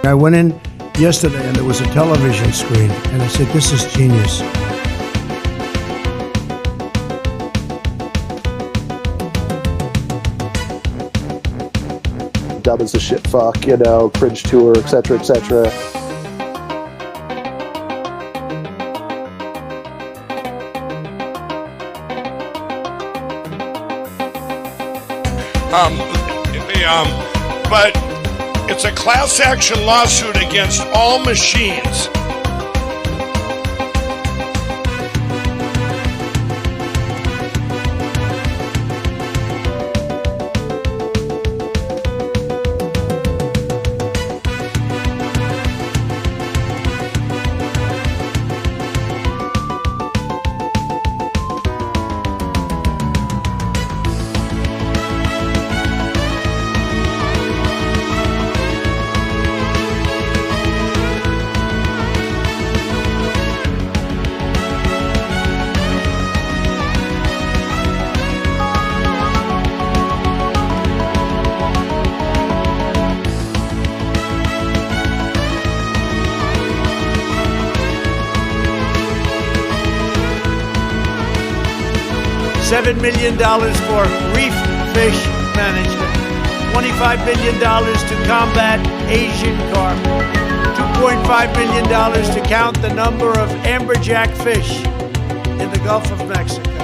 I went in yesterday and there was a television screen, and I said, this is genius. Dumb as a shit fuck, you know, Cringe Tour, etc., etc. But it's a class action lawsuit against all machines. $7 million for reef fish management, $25 million to combat Asian carp, $2.5 million to count the number of amberjack fish in the Gulf of Mexico.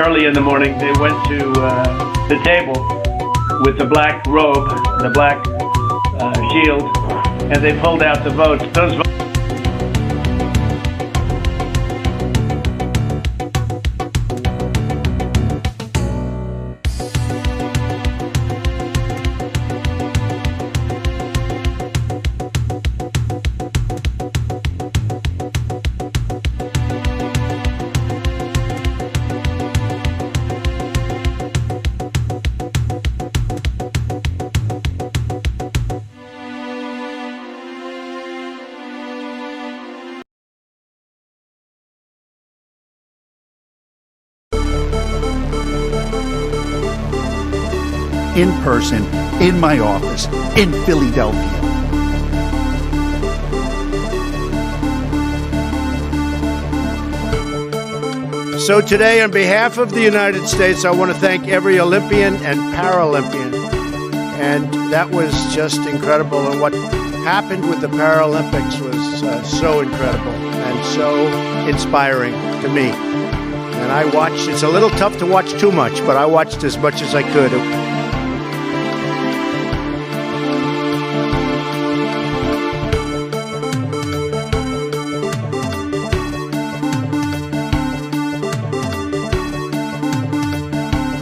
Early in the morning, they went to the table with the black robe, the black shield, and they pulled out the votes. Those votes. In person, in my office, in Philadelphia. So today, on behalf of the United States, I want to thank every Olympian and Paralympian. And that was just incredible. And what happened with the Paralympics was so incredible and so inspiring to me. And I watched, it's a little tough to watch too much, but I watched as much as I could.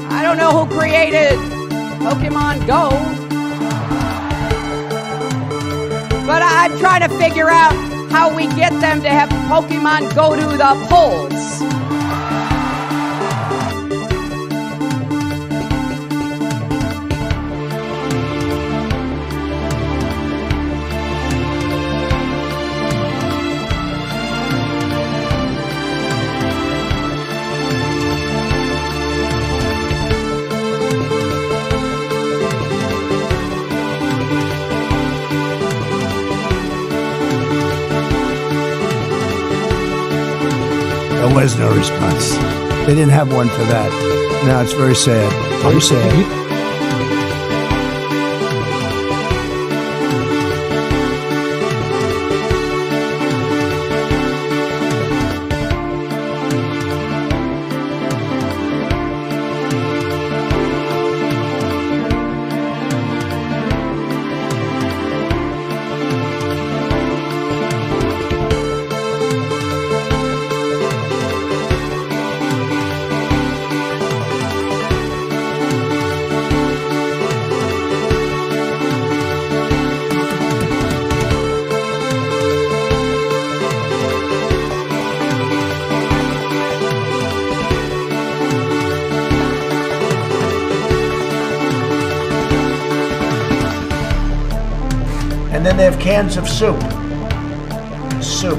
I don't know who created Pokemon Go, but I'm trying to figure out how we get them to have Pokemon go to the polls. There was no response. They didn't have one for that. No, it's very sad. Very sad. then they have cans of soup. Soup.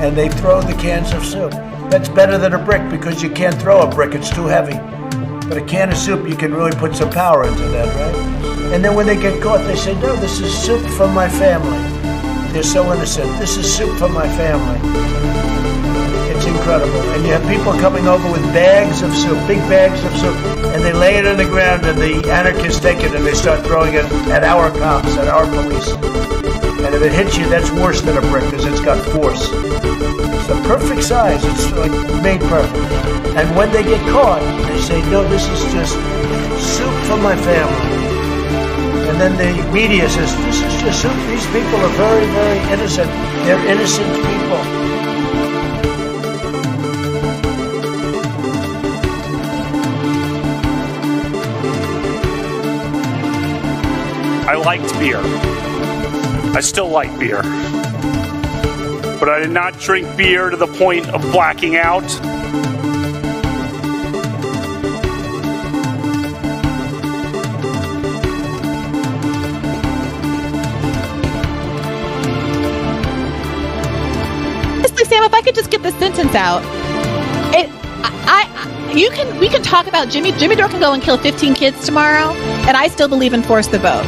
And they throw the cans of soup. That's better than a brick because you can't throw a brick, it's too heavy. But a can of soup, you can really put some power into that, right? And then when they get caught, they say, no, this is soup from my family. They're so innocent. This is soup from my family. It's incredible. And you have people coming over with bags of soup, big bags of soup, and they lay it on the ground, and the anarchists take it and they start throwing it at our cops, at our police. And if it hits you, that's worse than a brick because it's got force. It's the perfect size. It's like made perfect. And when they get caught, they say, no, this is just soup from my family. And then the media says, this is just soup. These people are very, very innocent. They're innocent people. I liked beer. I still like beer. But I did not drink beer to the point of blacking out. Sam, if I could just get this sentence out. We can talk about Jimmy Dore can go and kill 15 kids tomorrow, and I still believe in force the vote.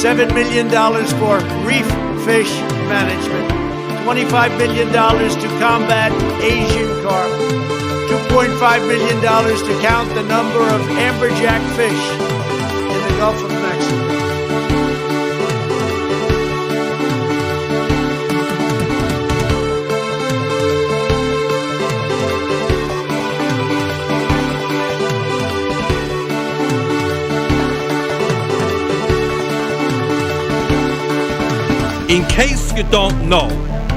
$7 million for reef fish management, $25 million to combat Asian carp, $2.5 million to count the number of amberjack fish in the Gulf of Mexico. In case you don't know,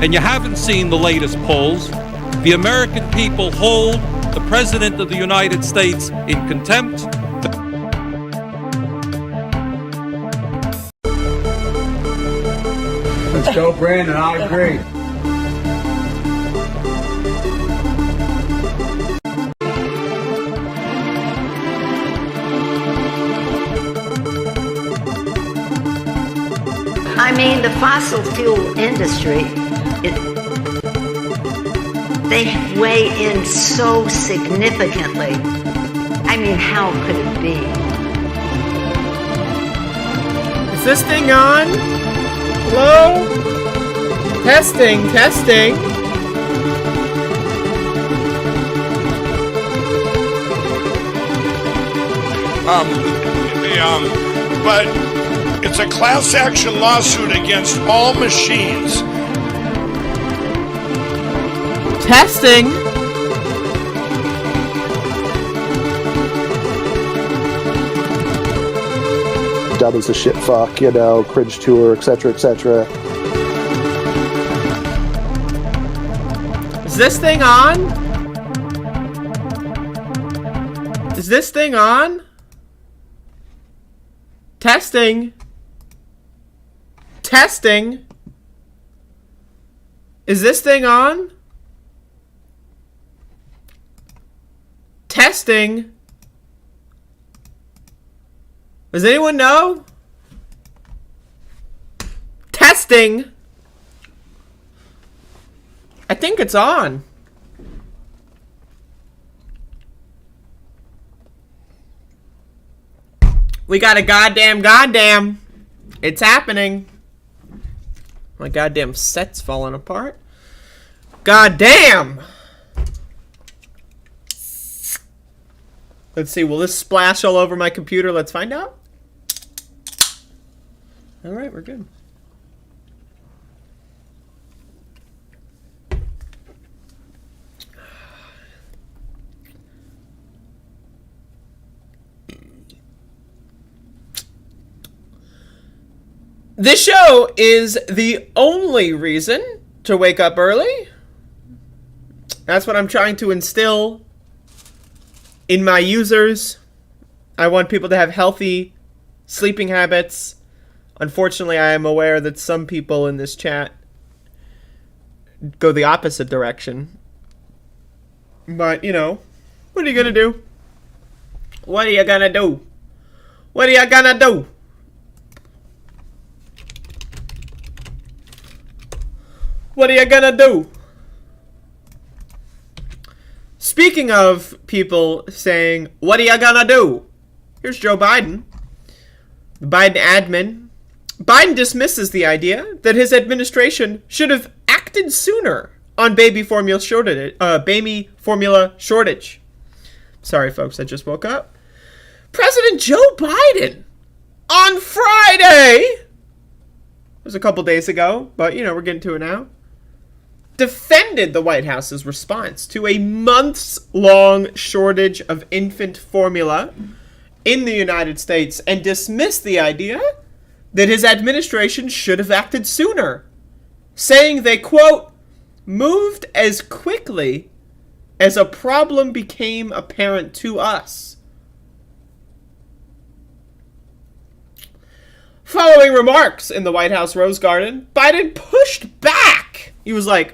and you haven't seen the latest polls, the American people hold the President of the United States in contempt. Let's go, Brandon. I agree. I mean, the fossil fuel industry, they weigh in so significantly. I mean, how could it be? Is this thing on? Hello? Testing. But it's a class action lawsuit against all machines. Testing? Dub is a shit fuck, you know, cringe tour, etc., etc. Is this thing on? Is this thing on? Testing. Is this thing on? Testing. Does anyone know? Testing. I think it's on. We got a goddamn. It's happening. My goddamn set's falling apart. Goddamn. Let's see, will this splash all over my computer? Let's find out. Alright, we're good. This show is the only reason to wake up early. That's what I'm trying to instill in my users. I want people to have healthy sleeping habits. Unfortunately, I am aware that some people in this chat go the opposite direction. But, you know, what are you gonna do? What are you gonna do? What are you gonna do? What are you gonna do? Speaking of people saying, what are you gonna do? Here's Joe Biden, the Biden admin. Biden dismisses the idea that his administration should have acted sooner on baby formula shortage. Sorry, folks, I just woke up. President Joe Biden on Friday, it was a couple days ago, but you know, we're getting to it now, defended the White House's response to a months-long shortage of infant formula in the United States and dismissed the idea that his administration should have acted sooner, saying they, quote, moved as quickly as a problem became apparent to us. Following remarks in the White House Rose Garden, Biden pushed back. He was like,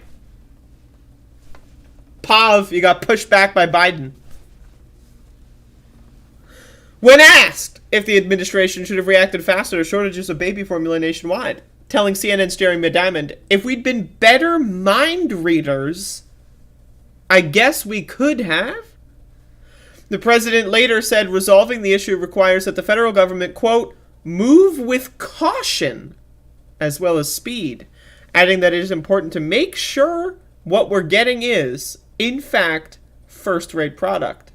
Pav, you got pushed back by Biden. When asked if the administration should have reacted faster to shortages of baby formula nationwide, telling CNN's Jerry McDiamond, if we'd been better mind readers, I guess we could have. The president later said resolving the issue requires that the federal government, quote, move with caution as well as speed, adding that it is important to make sure what we're getting is, in fact, first-rate product.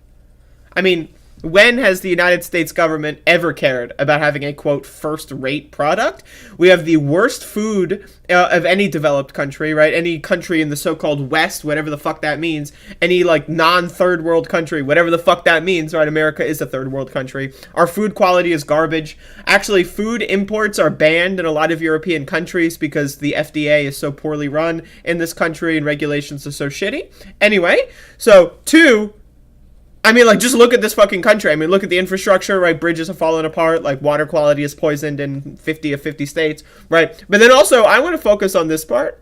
I mean, when has the United States government ever cared about having a, quote, first-rate product? We have the worst food of any developed country, right? Any country in the so-called West, whatever the fuck that means. Any, like, non-third world country, whatever the fuck that means, right? America is a third world country. Our food quality is garbage. Actually, food imports are banned in a lot of European countries because the FDA is so poorly run in this country and regulations are so shitty. Anyway, so, two, I mean, like, just look at this fucking country. I mean, look at the infrastructure, right? Bridges have fallen apart. Like, water quality is poisoned in 50 of 50 states, right? But then also, I want to focus on this part.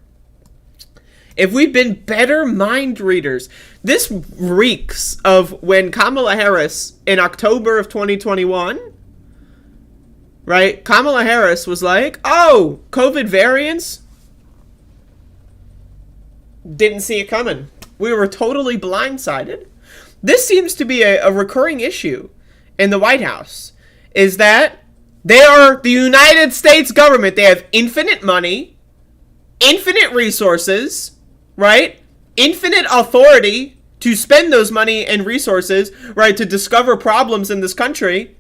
If we'd been better mind readers, this reeks of when Kamala Harris, in October of 2021, right? Kamala Harris was like, oh, COVID variants, didn't see it coming. We were totally blindsided. This seems to be a recurring issue in the White House, is that they are the United States government. They have infinite money, infinite resources, right? Infinite authority to spend those money and resources, right, to discover problems in this country.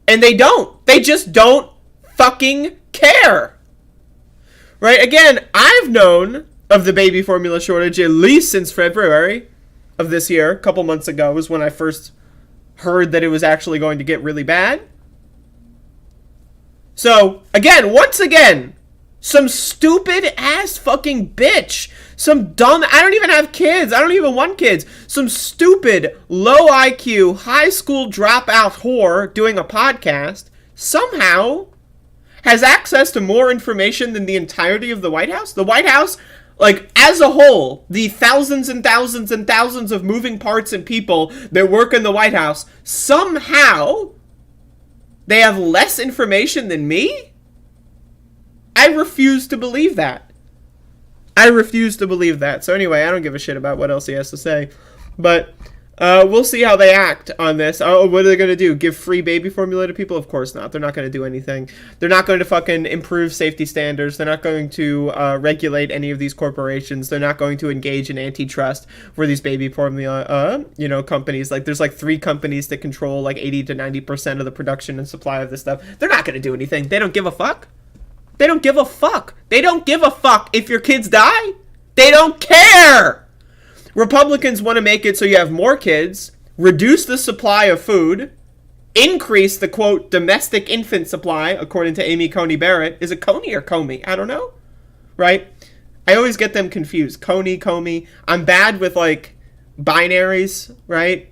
And they don't. They just don't fucking care. Right? Again, I've known of the baby formula shortage at least since February of this year. A couple months ago was when I first heard that it was actually going to get really bad. So, again, once again, some stupid ass fucking bitch, some dumb, I don't even have kids, I don't even want kids, some stupid, low IQ, high school dropout whore doing a podcast somehow has access to more information than the entirety of the White House. The White House, like, as a whole, the thousands and thousands and thousands of moving parts and people that work in the White House, somehow they have less information than me? I refuse to believe that. I refuse to believe that. So anyway, I don't give a shit about what else he has to say. But we'll see how they act on this. Oh, what are they going to do? Give free baby formula to people? Of course not. They're not going to do anything. They're not going to fucking improve safety standards. They're not going to regulate any of these corporations. They're not going to engage in antitrust for these baby formula, companies. Like, there's like 3 companies that control like 80 to 90% of the production and supply of this stuff. They're not going to do anything. They don't give a fuck. They don't give a fuck. They don't give a fuck if your kids die. They don't care. Republicans want to make it so you have more kids, reduce the supply of food, increase the, quote, domestic infant supply, according to Amy Coney Barrett. Is it Coney or Comey? I don't know. Right? I always get them confused. Coney, Comey. I'm bad with, like, binaries, right?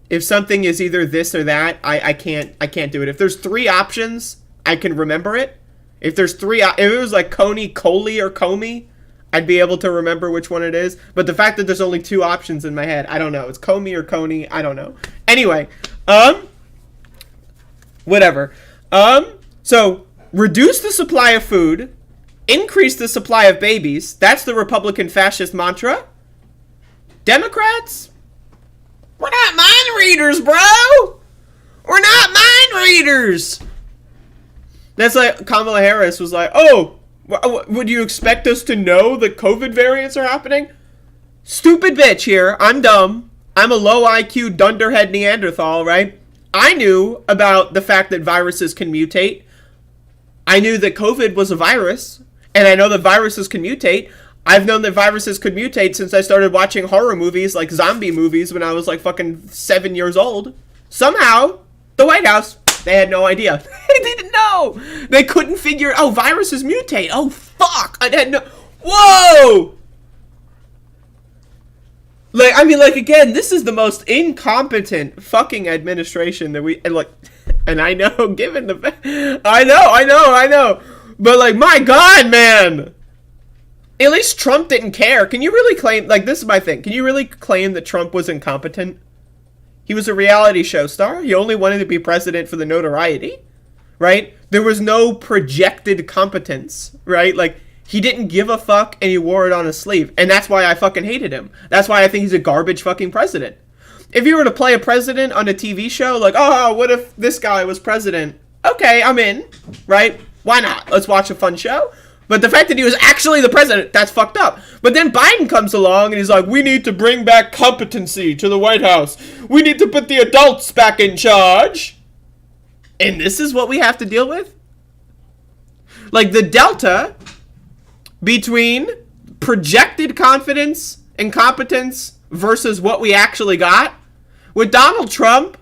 If something is either this or that, I can't do it. If there's 3 options, I can remember it. If there's 3, if it was like Coney, Coley, or Comey, I'd be able to remember which one it is. But the fact that there's only 2 options in my head, I don't know. It's Comey or Coney, I don't know. Anyway, whatever. So, reduce the supply of food, increase the supply of babies. That's the Republican fascist mantra. Democrats? We're not mind readers, bro! We're not mind readers! That's like, Kamala Harris was like, oh, would you expect us to know that COVID variants are happening? Stupid bitch here. I'm dumb. I'm a low IQ dunderhead Neanderthal, right? I knew about the fact that viruses can mutate. I knew that COVID was a virus, and I know that viruses can mutate. I've known that viruses could mutate since I started watching horror movies, like zombie movies, when I was like fucking 7 years old. Somehow, the White House, they had no idea. They didn't know. They couldn't figure, oh, viruses mutate. Oh, fuck. I had no, whoa! Like, I mean, like, again, this is the most incompetent fucking administration that we, and like, and I know, given the, I know. But like, my God, man. At least Trump didn't care. Can you really claim, like, this is my thing. Can you really claim that Trump was incompetent? He was a reality show star. He only wanted to be president for the notoriety, right? There was no projected competence, right? Like, he didn't give a fuck and he wore it on his sleeve. And that's why I fucking hated him. That's why I think he's a garbage fucking president. If you were to play a president on a TV show, like, oh, what if this guy was president? Okay, I'm in, right? Why not? Let's watch a fun show. But the fact that he was actually the president, that's fucked up. But then Biden comes along and he's like, we need to bring back competency to the White House. We need to put the adults back in charge. And this is what we have to deal with? Like, the delta between projected confidence and competence versus what we actually got. With Donald Trump,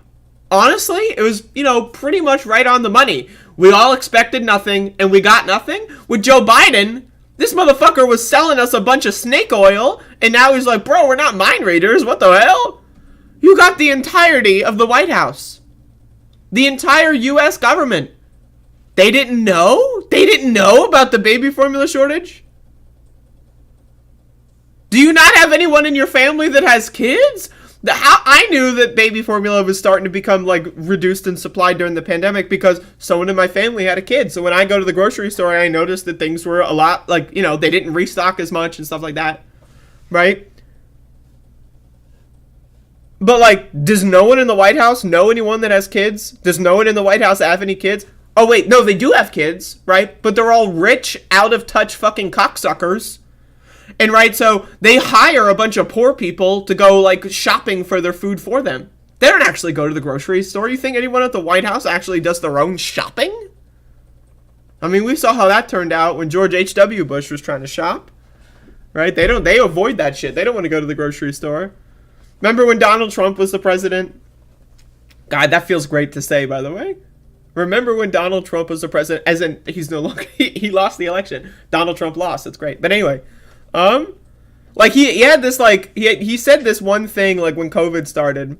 honestly, it was, you know, pretty much right on the money. We all expected nothing, and we got nothing. With Joe Biden, this motherfucker was selling us a bunch of snake oil, and now he's like, bro, we're not mind readers. What the hell? You got the entirety of the White House. The entire U.S. government. They didn't know? They didn't know about the baby formula shortage? Do you not have anyone in your family that has kids? How I knew that baby formula was starting to become like reduced in supply during the pandemic because someone in my family had a kid. So when I go to the grocery store, I noticed that things were a lot like, you know, they didn't restock as much and stuff like that. Right? But like, does no one in the White House know anyone that has kids? Does no one in the White House have any kids? Oh wait, no, they do have kids, right? But they're all rich, out of touch fucking cocksuckers. And right, so they hire a bunch of poor people to go like shopping for their food for them. They don't actually go to the grocery store. You think anyone at the White House actually does their own shopping? I mean, we saw how that turned out when George H.W. Bush was trying to shop. Right? They avoid that shit. They don't want to go to the grocery store. Remember when Donald Trump was the president? God, that feels great to say, by the way. Remember when Donald Trump was the president? As in, he's no longer, he lost the election. Donald Trump lost. It's great. But anyway, like he had this like he said this one thing like when COVID started.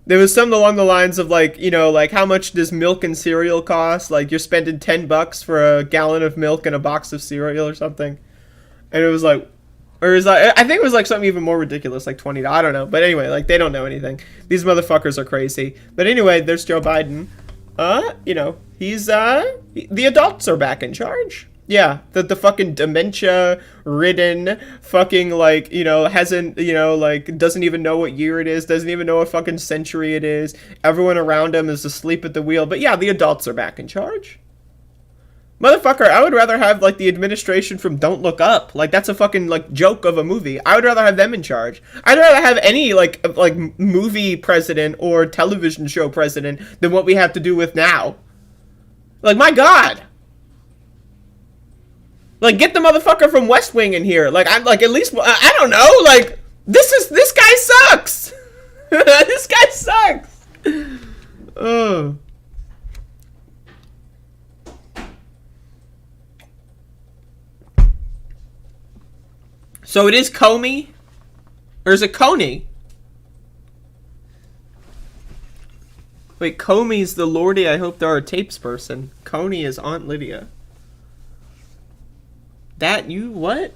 There was something along the lines of like, you know, like how much does milk and cereal cost? Like you're spending $10 for a gallon of milk and a box of cereal or something. And it was like, or it was like, I think it was like something even more ridiculous, like $20. I don't know. But anyway, like they don't know anything. These motherfuckers are crazy. But anyway, there's Joe Biden. You know, he's the adults are back in charge. Yeah, the fucking dementia-ridden fucking, like, you know, hasn't, you know, like, doesn't even know what year it is, doesn't even know what fucking century it is. Everyone around him is asleep at the wheel. But yeah, the adults are back in charge. Motherfucker, I would rather have, like, the administration from Don't Look Up. Like, that's a fucking, like, joke of a movie. I would rather have them in charge. I'd rather have any, like movie president or television show president than what we have to do with now. Like, my God. Like, get the motherfucker from West Wing in here. Like, I'm like, at least, I don't know. Like, this guy sucks. This guy sucks. So it is Comey? Or is it Coney? Wait, Comey's the Lordy I Hope There Are Tapes person. Coney is Aunt Lydia. That you what?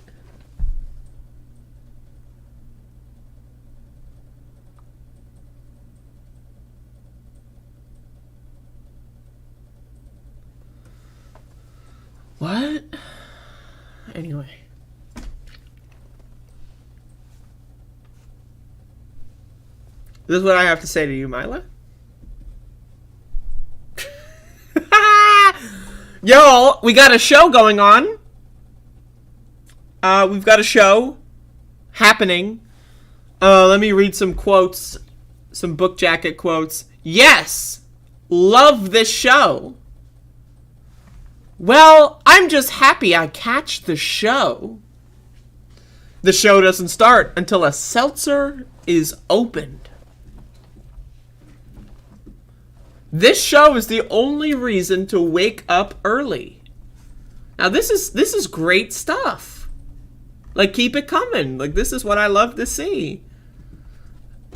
What? Anyway. This is what I have to say to you, Mila. Yo, we got a show going on. We've got a show happening. Let me read some quotes. Some book jacket quotes. Yes! Love this show. Well, I'm just happy I catch the show. The show doesn't start until a seltzer is opened. This show is the only reason to wake up early. Now this is great stuff. Like, keep it coming. Like, this is what I love to see.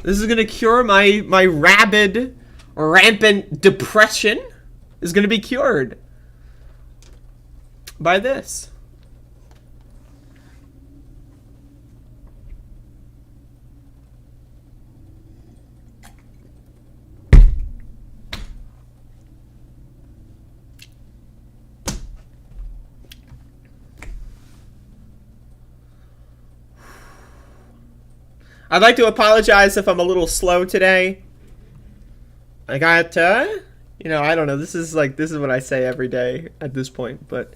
This is gonna cure my rabid, rampant depression. Is gonna be cured by this. I'd like to apologize if I'm a little slow today. I got, you know, I don't know. This is what I say every day at this point. But,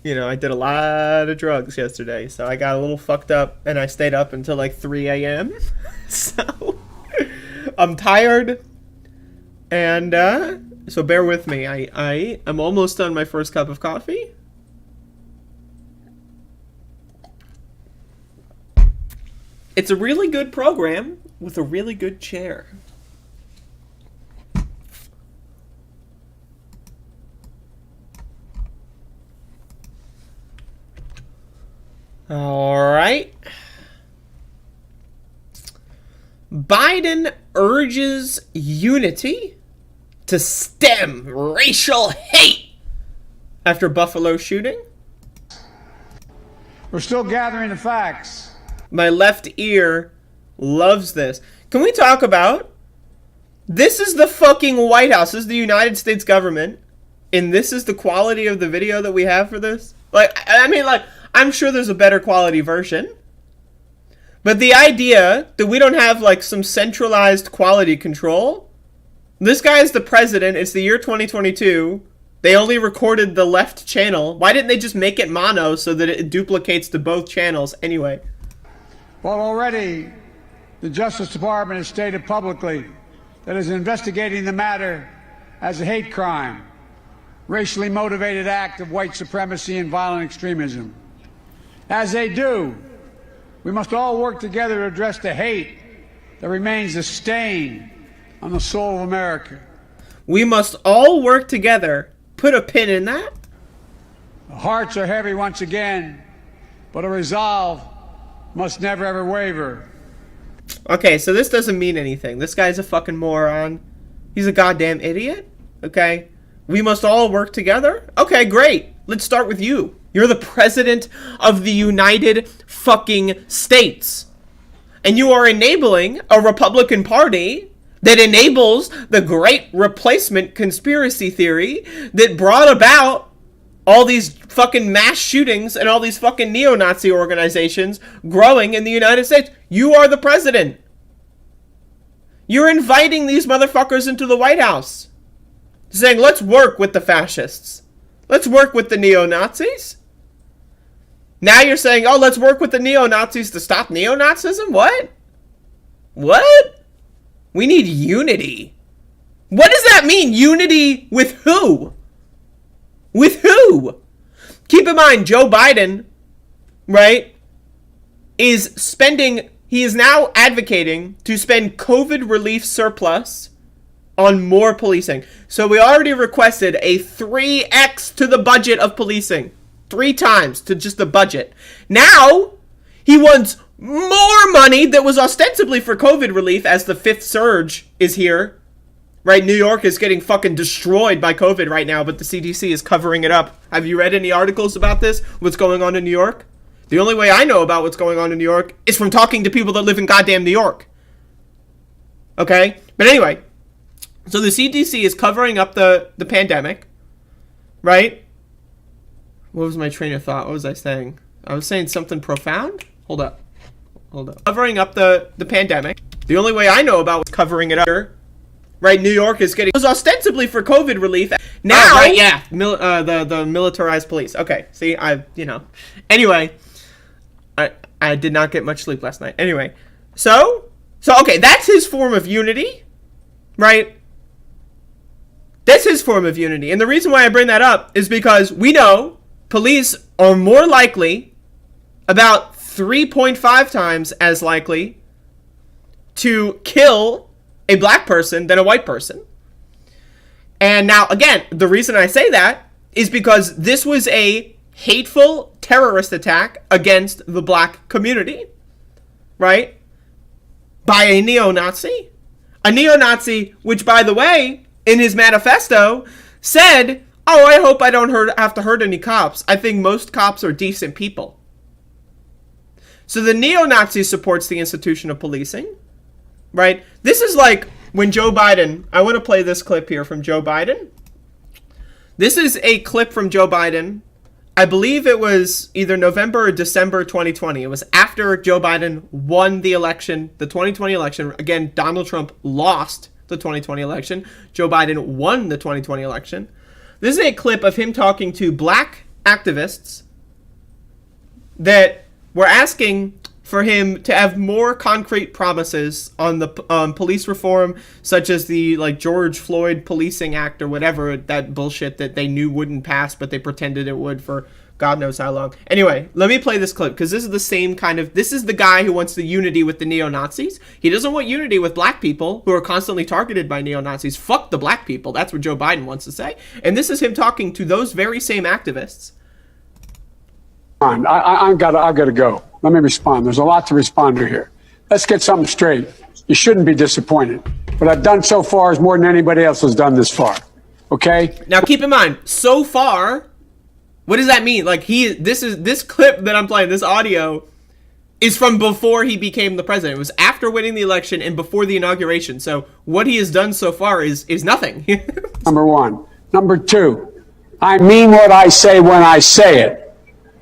you know, I did a lot of drugs yesterday. So I got a little fucked up and I stayed up until like 3 a.m. So I'm tired. And so bear with me. I am almost done my first cup of coffee. It's a really good program with a really good chair. All right. Biden urges unity to stem racial hate after Buffalo shooting. We're still gathering the facts. My left ear loves this. Can we talk about... This is the fucking White House. This is the United States government. And this is the quality of the video that we have for this. Like, I mean, like, I'm sure there's a better quality version. But the idea that we don't have, like, some centralized quality control. This guy is the president. It's the year 2022. They only recorded the left channel. Why didn't they just make it mono so that it duplicates to both channels anyway? Well, already the Justice Department has stated publicly that it is investigating the matter as a hate crime, racially motivated act of white supremacy and violent extremism. As they do, we must all work together to address the hate that remains a stain on the soul of America. We must all work together. Put a pin in that. The hearts are heavy once again, but a resolve must never ever waver. Okay, so this doesn't mean anything. This guy's a fucking moron. He's a goddamn idiot. Okay? We must all work together? Okay, great. Let's start with you. You're the president of the United fucking States. And you are enabling a Republican Party that enables the great replacement conspiracy theory that brought about all these fucking mass shootings and all these fucking neo-Nazi organizations growing in the United States. You are the president. You're inviting these motherfuckers into the White House. Saying, let's work with the fascists. Let's work with the neo-Nazis. Now you're saying, oh, let's work with the neo-Nazis to stop neo-Nazism? What? What? We need unity. What does that mean? Unity with who? With who? Keep in mind, Joe Biden, right, he is now advocating to spend COVID relief surplus on more policing. So we already requested a 3x to the budget of policing. 3 times to just the budget. Now, he wants more money that was ostensibly for COVID relief as the 5th surge is here. Right? New York is getting fucking destroyed by COVID right now, but the CDC is covering it up. Have you read any articles about this? What's going on in New York? The only way I know about what's going on in New York is from talking to people that live in goddamn New York. Okay? But anyway, so the CDC is covering up the pandemic, right? What was my train of thought? What was I saying? I was saying something profound? Hold up. Covering up the pandemic. The only way I know about what's covering it up, right? New York is getting... It was ostensibly for COVID relief. Now, right, yeah. The militarized police. Okay, see, Anyway, I did not get much sleep last night. Anyway, so okay, that's his form of unity, right? That's his form of unity. And the reason why I bring that up is because we know police are more likely, about 3.5 times as likely, to kill a black person than a white person. And now, again, the reason I say that is because this was a hateful terrorist attack against the black community, right? By a neo-Nazi. A neo-Nazi, which, by the way, in his manifesto, said, oh, I hope I don't have to hurt any cops. I think most cops are decent people. So the neo-Nazi supports the institution of policing, right? This is like when Joe Biden... I want to play this clip here from Joe Biden. This is a clip from Joe Biden. I believe it was either November or December 2020. It was after Joe Biden won the election, the 2020 election. Again, Donald Trump lost the 2020 election. Joe Biden won the 2020 election. This is a clip of him talking to black activists that were asking for him to have more concrete promises on the police reform, such as the George Floyd Policing Act or whatever, that bullshit that they knew wouldn't pass, but they pretended it would for God knows how long. Anyway, let me play this clip, because this is the same kind of... This is the guy who wants the unity with the neo-Nazis. He doesn't want unity with black people who are constantly targeted by neo-Nazis. Fuck the black people. That's what Joe Biden wants to say. And this is him talking to those very same activists. I've got to go. Let me respond. There's a lot to respond to here. Let's get something straight. You shouldn't be disappointed. What I've done so far is more than anybody else has done this far. Okay? Now keep in mind, so far, what does that mean? This clip that I'm playing, this audio, is from before he became the president. It was after winning the election and before the inauguration. So what he has done so far is nothing. Number one. Number two, I mean what I say when I say it.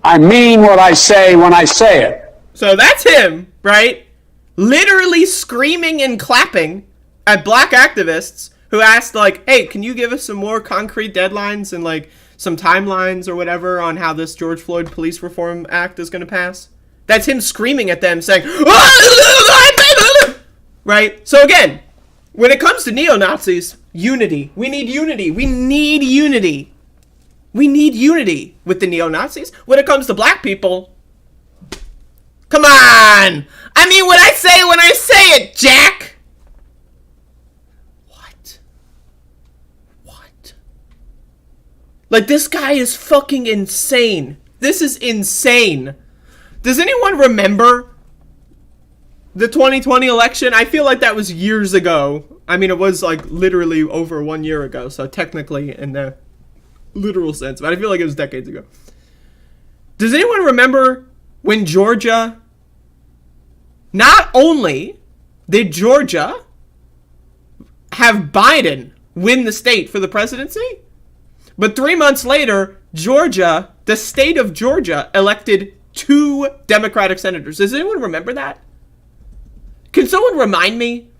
I mean what I say when I say it. So that's him, right? Literally screaming and clapping at black activists who asked, hey, can you give us some more concrete deadlines and, some timelines or whatever on how this George Floyd Police Reform Act is going to pass? That's him screaming at them saying, right? So again, when it comes to neo-Nazis, unity. We need unity. We need unity. We need unity with the neo-Nazis. When it comes to black people, come on! I mean what I say when I say it, Jack! What? This guy is fucking insane. This is insane. Does anyone remember the 2020 election? I feel like that was years ago. I mean, it was literally over 1 year ago, so technically in the literal sense, but I feel like it was decades ago. Does anyone remember when Georgia, not only did Georgia have Biden win the state for the presidency, but 3 months later, Georgia, the state of Georgia, elected 2 Democratic senators. Does anyone remember that? Can someone remind me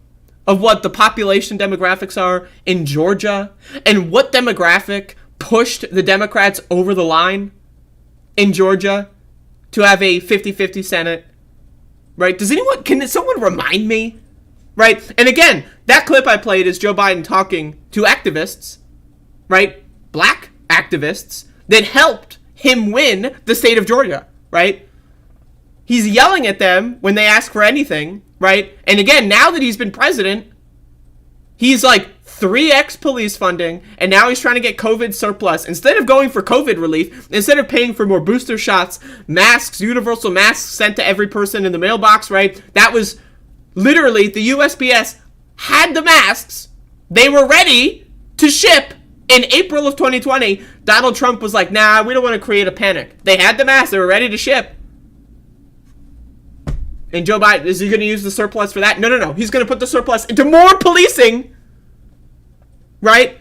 of what the population demographics are in Georgia and what demographic pushed the Democrats over the line in Georgia to have a 50-50 Senate, right? Can someone remind me, right? And again, that clip I played is Joe Biden talking to activists, right? Black activists that helped him win the state of Georgia, right? He's yelling at them when they ask for anything, right? And again, now that he's been president, he's 3x police funding, and now he's trying to get COVID surplus. Instead of going for COVID relief, instead of paying for more booster shots, masks, universal masks sent to every person in the mailbox, right? That was literally, the USPS had the masks. They were ready to ship in April of 2020. Donald Trump was like, nah, we don't want to create a panic. They had the masks. They were ready to ship. And Joe Biden, is he going to use the surplus for that? No. He's going to put the surplus into more policing, right?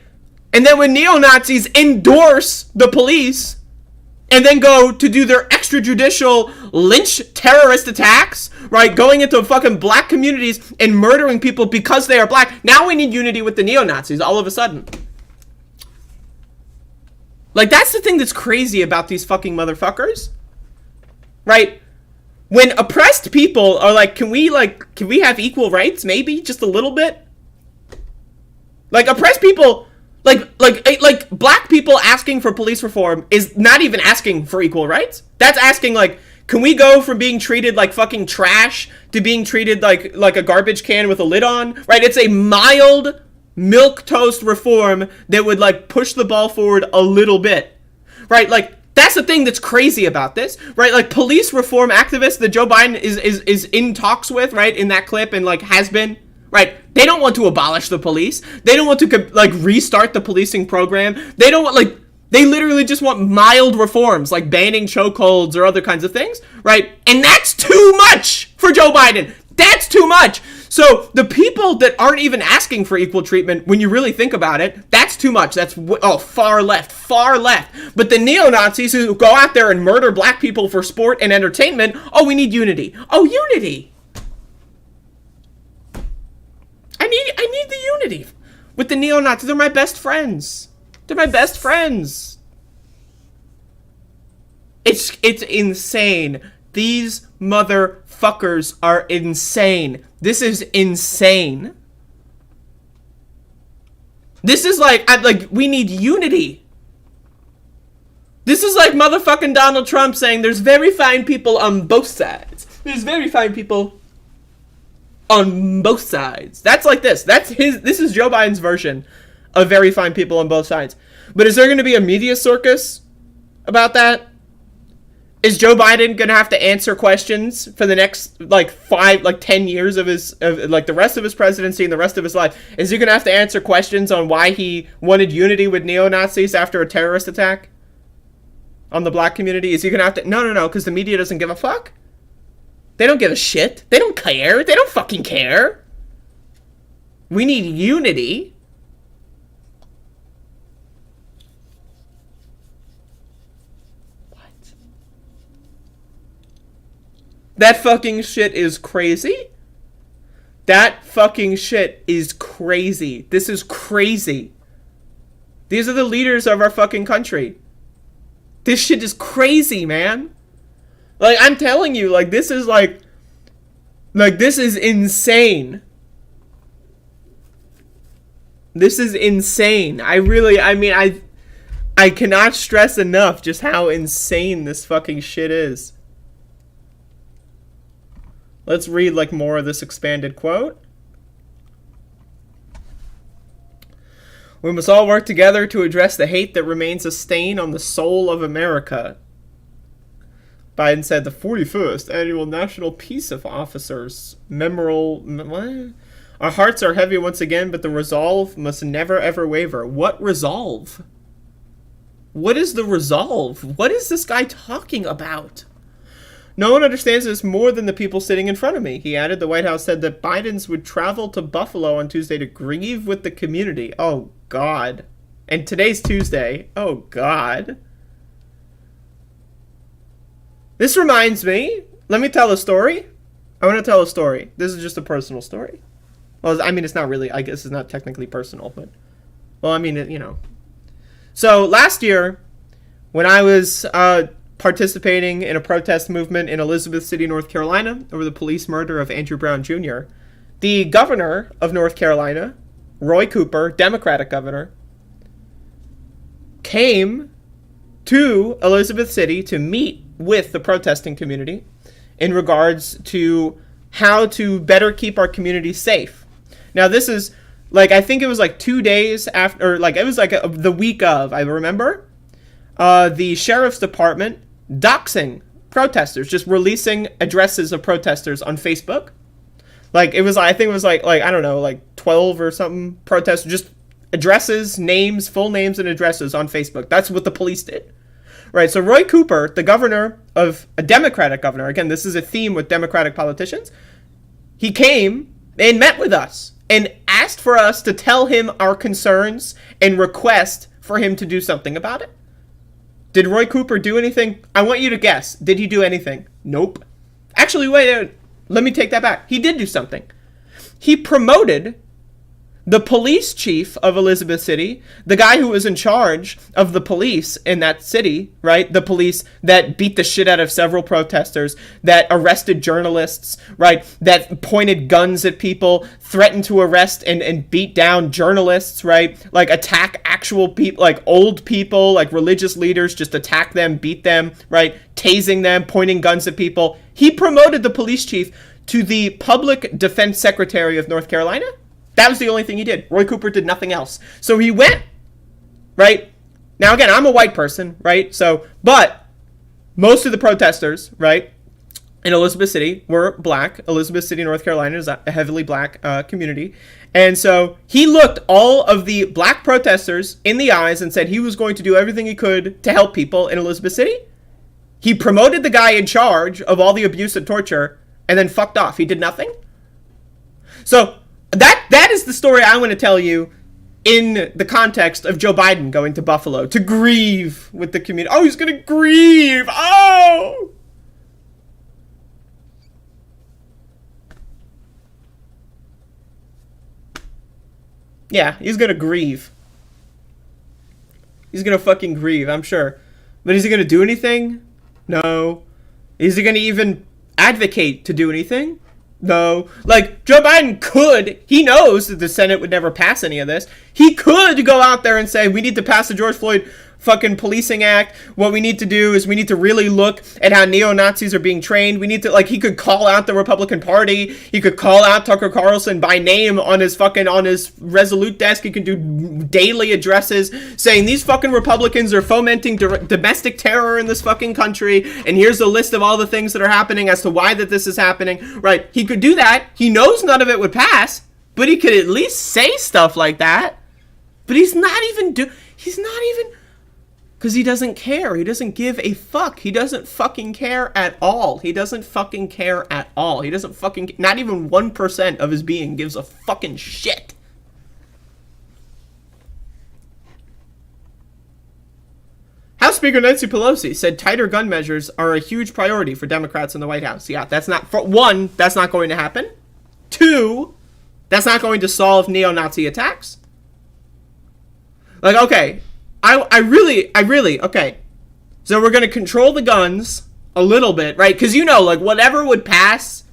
And then when neo-Nazis endorse the police and then go to do their extrajudicial lynch terrorist attacks, right? Going into fucking black communities and murdering people because they are black. Now we need unity with the neo-Nazis all of a sudden. Like, that's the thing that's crazy about these fucking motherfuckers, right? When oppressed people are like, can we have equal rights? Maybe just a little bit. Like, oppressed people, like black people asking for police reform is not even asking for equal rights. That's asking, like, can we go from being treated like fucking trash to being treated like a garbage can with a lid on? Right? It's a mild milquetoast reform that would, like, push the ball forward a little bit. Right? Like, that's the thing that's crazy about this, right? Like, police reform activists that Joe Biden is in talks with, right, in that clip, and, like, has been, right? They don't want to abolish the police. They don't want to, like, restart the policing program. They don't want, like, they literally just want mild reforms, like banning chokeholds or other kinds of things, right? And that's too much for Joe Biden. That's too much. So the people that aren't even asking for equal treatment, when you really think about it, that's too much. That's, far left. But the neo-Nazis who go out there and murder black people for sport and entertainment, we need unity. Unity. I need the unity with the neo-Nazis. They're my best friends. It's insane. These motherfuckers are insane. This is insane. This is like we need unity. This is like motherfucking Donald Trump saying there's very fine people on both sides. There's very fine people on both sides. That's like this. This is Joe Biden's version of very fine people on both sides. But is there going to be a media circus about that? Is Joe Biden going to have to answer questions for the next, 10 years of the rest of his presidency and the rest of his life? Is he going to have to answer questions on why he wanted unity with neo-Nazis after a terrorist attack on the black community? Is he going to have to? No, because the media doesn't give a fuck. They don't give a shit. They don't care. They don't fucking care. We need unity. That fucking shit is crazy. This is crazy. These are the leaders of our fucking country. This shit is crazy, man. Like, I'm telling you, this is this is insane. This is insane. I cannot stress enough just how insane this fucking shit is. Let's read more of this expanded quote. We must all work together to address the hate that remains a stain on the soul of America. Biden said the 41st Annual National Peace of Officers Memorial. Our hearts are heavy once again, but the resolve must never ever waver. What resolve? What is the resolve? What is this guy talking about? No one understands this more than the people sitting in front of me. He added, the White House said that Biden's would travel to Buffalo on Tuesday to grieve with the community. Oh, God. And today's Tuesday. Oh, God. This reminds me. Let me tell a story. I want to tell a story. This is just a personal story. Well, it's not really. I guess it's not technically personal, but... Well, So, last year, when I was... participating in a protest movement in Elizabeth City, North Carolina, over the police murder of Andrew Brown Jr., the governor of North Carolina, Roy Cooper, Democratic governor, came to Elizabeth City to meet with the protesting community in regards to how to better keep our community safe. Now, this is like, I think it was like 2 days after, or like, it was like the week of, I remember, the sheriff's department doxing protesters, just releasing addresses of protesters on Facebook. Like, it was, I think it was like, I don't know, like 12 or something protesters, just addresses, names, full names and addresses on Facebook. That's what the police did. Right, so Roy Cooper, the governor of a Democratic governor, again, this is a theme with Democratic politicians, he came and met with us and asked for us to tell him our concerns and request for him to do something about it. Did Roy Cooper do anything? I want you to guess. Did he do anything? Nope. Actually, wait, let me take that back. He did do something. He promoted the police chief of Elizabeth City, the guy who was in charge of the police in that city, right? The police that beat the shit out of several protesters, that arrested journalists, right? That pointed guns at people, threatened to arrest and beat down journalists, right? Like attack actual people, like old people, like religious leaders, just attack them, beat them, right? Tasing them, pointing guns at people. He promoted the police chief to the public defense secretary of North Carolina. That was the only thing he did. Roy Cooper did nothing else. So he went, right? Now, again, I'm a white person, right? So, but most of the protesters, right, in Elizabeth City were black. Elizabeth City, North Carolina is a heavily black community. And so he looked all of the black protesters in the eyes and said he was going to do everything he could to help people in Elizabeth City. He promoted the guy in charge of all the abuse and torture and then fucked off. He did nothing. So that is the story I want to tell you in the context of Joe Biden going to Buffalo to grieve with the community. Oh, he's going to grieve. Oh! Yeah, he's going to grieve. He's going to fucking grieve, I'm sure. But is he going to do anything? No. Is he going to even advocate to do anything? No. Like, Joe Biden could, he knows that the Senate would never pass any of this. He could go out there and say, we need to pass the George Floyd fucking Policing Act. What we need to do is we need to really look at how neo-Nazis are being trained. We need to, like, he could call out the Republican Party. He could call out Tucker Carlson by name on his Resolute desk. He could do daily addresses saying these fucking Republicans are fomenting domestic terror in this fucking country. And here's a list of all the things that are happening as to why that this is happening. Right. He could do that. He knows none of it would pass, but he could at least say stuff like that. But he's not even, because he doesn't care. He doesn't give a fuck. He doesn't fucking care at all. He doesn't fucking care at all. He doesn't fucking, not even 1% of his being gives a fucking shit. House Speaker Nancy Pelosi said tighter gun measures are a huge priority for Democrats in the White House. Yeah, that's not, for one, that's not going to happen. Two, that's not going to solve neo-Nazi attacks. Like, okay, I really, okay. So we're going to control the guns a little bit, right? Because, you know, like, whatever would pass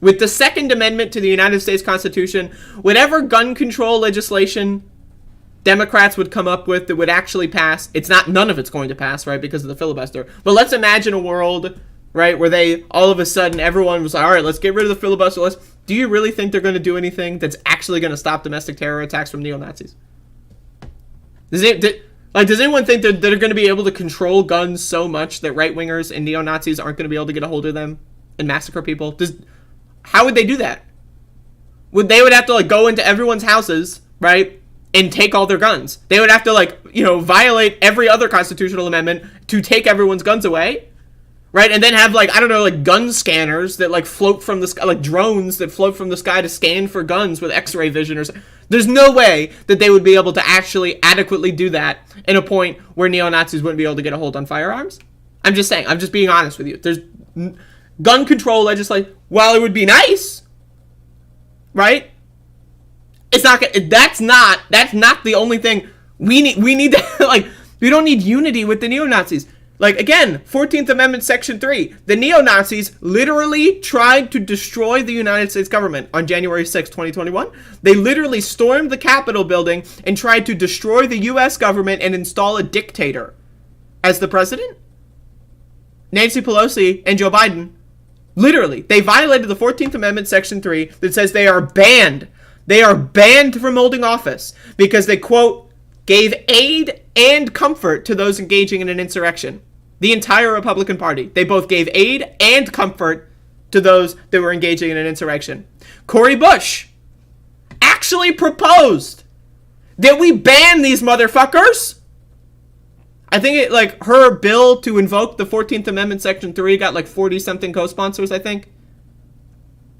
with the Second Amendment to the United States Constitution, whatever gun control legislation Democrats would come up with that would actually pass, none of it's going to pass, right, because of the filibuster. But let's imagine a world, right, where they, all of a sudden, everyone was like, all right, let's get rid of the filibuster. Do you really think they're going to do anything that's actually going to stop domestic terror attacks from neo-Nazis? Does anyone think that they're going to be able to control guns so much that right-wingers and neo-Nazis aren't going to be able to get a hold of them and massacre people? How would they do that? They would have to, like, go into everyone's houses, right, and take all their guns. They would have to, like, you know, violate every other constitutional amendment to take everyone's guns away, right? And then have, like, I don't know, like, gun scanners that, like, float from the sky, like drones that float from the sky to scan for guns with x-ray vision or something. There's no way that they would be able to actually adequately do that in a point where neo-Nazis wouldn't be able to get a hold on firearms. I'm just saying. I'm just being honest with you. There's gun control legislation. While it would be nice, right? It's not. That's not the only thing we need. We need to, like, we don't need unity with the neo-Nazis. Like, again, 14th Amendment, Section 3. The neo-Nazis literally tried to destroy the United States government on January 6, 2021. They literally stormed the Capitol building and tried to destroy the U.S. government and install a dictator as the president. Nancy Pelosi and Joe Biden, literally, they violated the 14th Amendment, Section 3, that says they are banned They are banned from holding office because they, quote, gave aid and comfort to those engaging in an insurrection. The entire Republican Party. They both gave aid and comfort to those that were engaging in an insurrection. Cori Bush actually proposed that we ban these motherfuckers. I think it, like, her bill to invoke the 14th Amendment Section 3 got like 40-something co-sponsors, I think.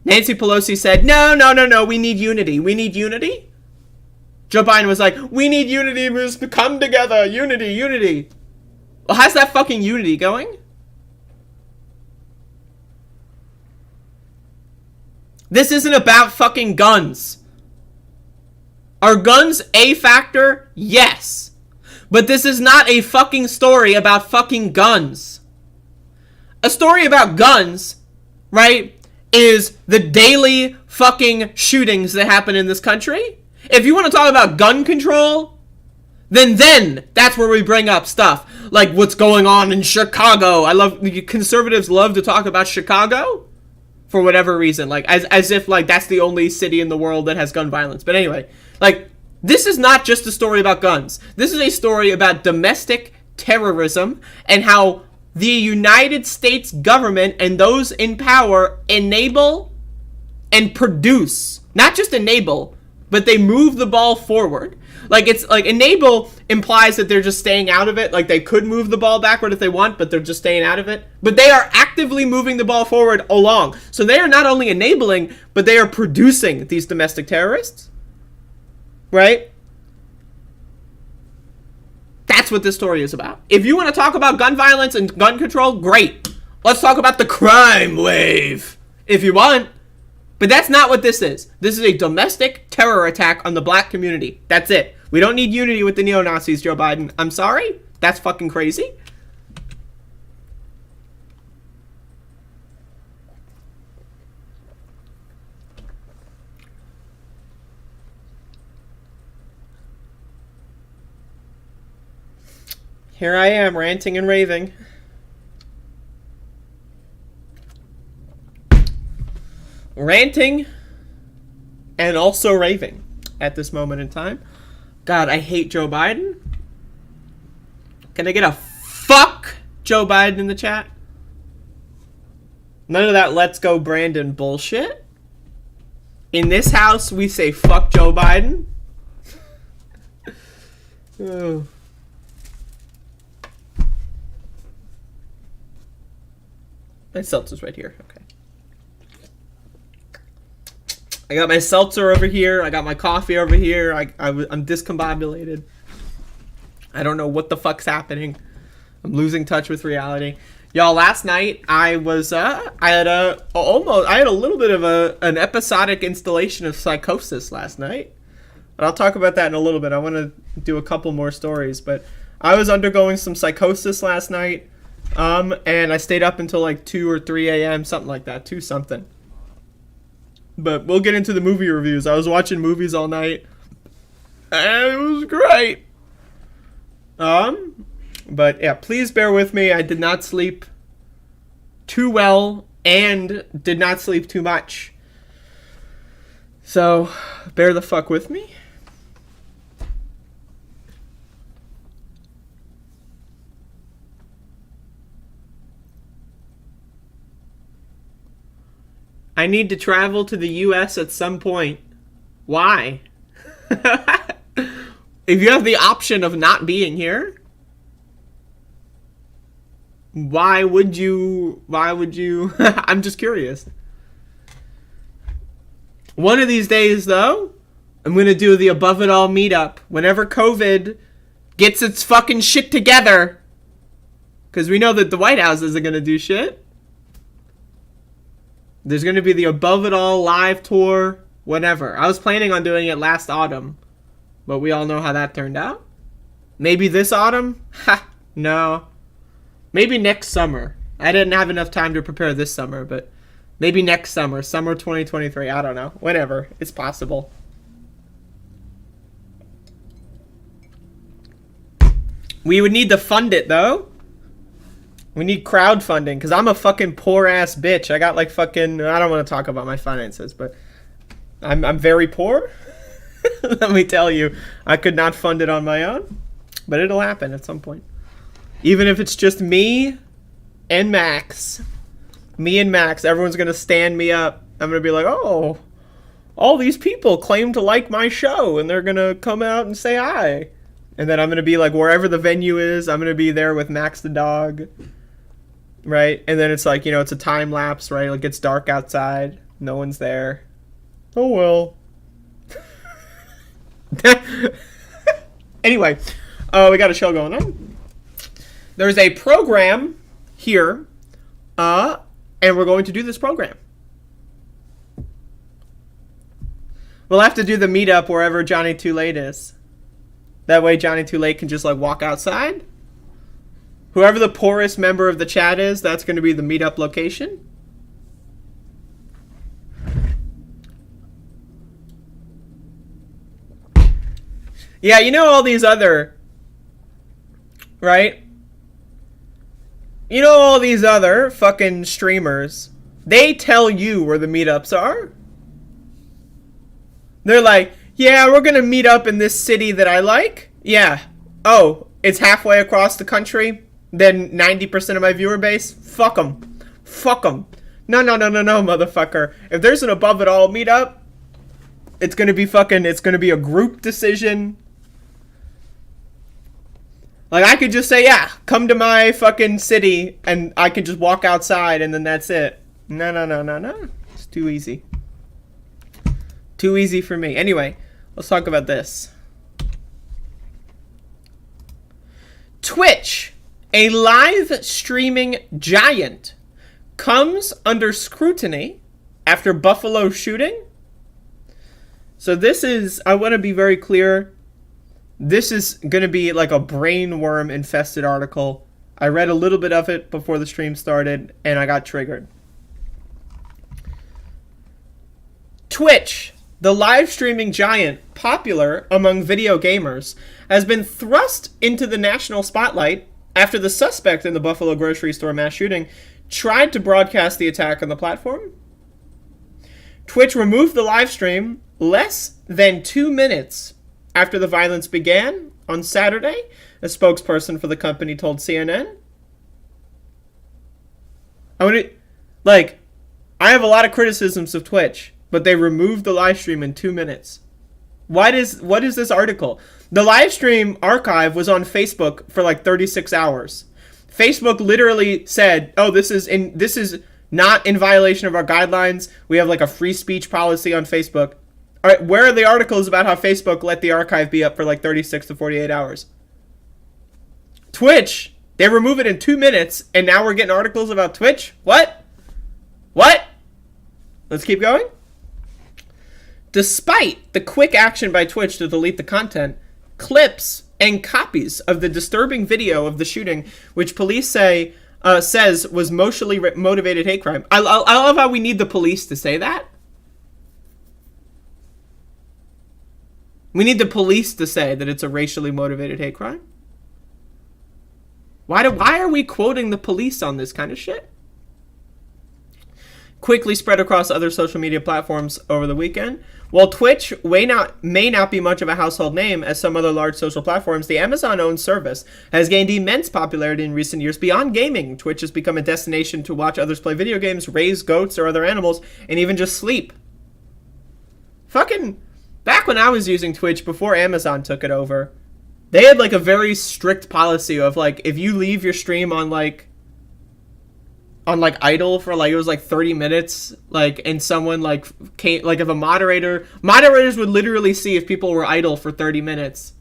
Nancy Pelosi said, no, we need unity. We need unity? Joe Biden was like, we need unity, we must come together, unity. Well, how's that fucking unity going? This isn't about fucking guns. Are guns a factor? Yes. But this is not a fucking story about fucking guns. A story about guns, right, is the daily fucking shootings that happen in this country. If you want to talk about gun control, then that's where we bring up stuff like what's going on in Chicago. Conservatives love to talk about Chicago for whatever reason, like as if like that's the only city in the world that has gun violence. But anyway, like, this is not just a story about guns. This is a story about domestic terrorism and how the United States government and those in power enable and produce, not just enable, but they move the ball forward. Like, it's like enable implies that they're just staying out of it. Like, they could move the ball backward if they want, but they're just staying out of it. But they are actively moving the ball forward along. So they are not only enabling, but they are producing these domestic terrorists. Right? That's what this story is about. If you want to talk about gun violence and gun control, great. Let's talk about the crime wave, if you want. But that's not what this is. This is a domestic terror attack on the black community. That's it. We don't need unity with the neo-Nazis, Joe Biden. I'm sorry. That's fucking crazy. Here I am, ranting and raving. Ranting and also raving at this moment in time. God, I hate Joe Biden. Can I get a fuck Joe Biden in the chat? None of that let's go Brandon bullshit. In this house, we say fuck Joe Biden. Oh. My seltzer's right here. Okay. I got my seltzer over here. I got my coffee over here. I'm discombobulated. I don't know what the fuck's happening. I'm losing touch with reality. Y'all, last night I was I had a little bit of an episodic installation of psychosis last night. And I'll talk about that in a little bit. I want to do a couple more stories, but I was undergoing some psychosis last night. And I stayed up until like 2 or 3 a.m., something like that, 2 something. But we'll get into the movie reviews. I was watching movies all night, and it was great. But yeah, please bear with me. I did not sleep too well and did not sleep too much. So, bear the fuck with me. I need to travel to the U.S. at some point. Why? If you have the option of not being here, why would you? I'm just curious. One of these days, though, I'm going to do the Above It All meetup. Whenever COVID gets its fucking shit together. Because we know that the White House isn't going to do shit. There's going to be the Above It All live tour, whatever. I was planning on doing it last autumn, but we all know how that turned out. Maybe this autumn? Ha, no. Maybe next summer. I didn't have enough time to prepare this summer, but maybe next summer, summer 2023. I don't know. Whatever. It's possible. We would need to fund it, though. We need crowdfunding, because I'm a fucking poor-ass bitch. I got, like, fucking... I don't want to talk about my finances, but I'm very poor. Let me tell you, I could not fund it on my own, but it'll happen at some point. Even if it's just me and Max. Me and Max, everyone's going to stand me up. I'm going to be like, oh, all these people claim to like my show, and they're going to come out and say hi. And then I'm going to be like, wherever the venue is, I'm going to be there with Max the dog. Right? And then it's like, you know, it's a time lapse, right? It gets dark outside. No one's there. Oh, well. Anyway, we got a show going on. There's a program here, and we're going to do this program. We'll have to do the meetup wherever Johnny Too Late is. That way Johnny Too Late can just like walk outside. Whoever the poorest member of the chat is, that's going to be the meetup location. Yeah, you know all these other, right? You know all these other fucking streamers. They tell you where the meetups are. They're like, yeah, we're going to meet up in this city that I like. Yeah. Oh, it's halfway across the country. Then 90% of my viewer base. Fuck them. Fuck them. No, motherfucker. If there's an above it all meetup, it's going to be fucking, it's going to be a group decision. Like, I could just say, yeah, come to my fucking city, and I could just walk outside, and then that's it. No. It's too easy. Too easy for me. Anyway, let's talk about this. Twitch, a live streaming giant, comes under scrutiny after Buffalo shooting. So this is, I want to be very clear, this is going to be like a brainworm infested article. I read a little bit of it before the stream started, and I got triggered. Twitch, the live streaming giant popular among video gamers, has been thrust into the national spotlight after the suspect in the Buffalo grocery store mass shooting tried to broadcast the attack on the platform. Twitch removed the live stream less than 2 minutes after the violence began on Saturday, a spokesperson for the company told CNN. I have a lot of criticisms of Twitch, but they removed the live stream in 2 minutes. What is this article? The live stream archive was on Facebook for like 36 hours. Facebook literally said, "Oh, this is not in violation of our guidelines. We have like a free speech policy on Facebook." All right, where are the articles about how Facebook let the archive be up for like 36 to 48 hours? Twitch, they remove it in 2 minutes, and now we're getting articles about Twitch? What? Let's keep going. Despite the quick action by Twitch to delete the content, clips and copies of the disturbing video of the shooting, which police says was emotionally motivated hate crime. I love how we need the police to say that. We need the police to say that it's a racially motivated hate crime. Why are we quoting the police on this kind of shit? Quickly spread across other social media platforms over the weekend. While Twitch may not be much of a household name as some other large social platforms, the Amazon-owned service has gained immense popularity in recent years. Beyond gaming, Twitch has become a destination to watch others play video games, raise goats or other animals, and even just sleep. Fucking... Back when I was using Twitch before Amazon took it over, they had like a very strict policy of like, if you leave your stream on idle for like, it was like 30 minutes, like, and someone like came, like if a moderators would literally see if people were idle for 30 minutes,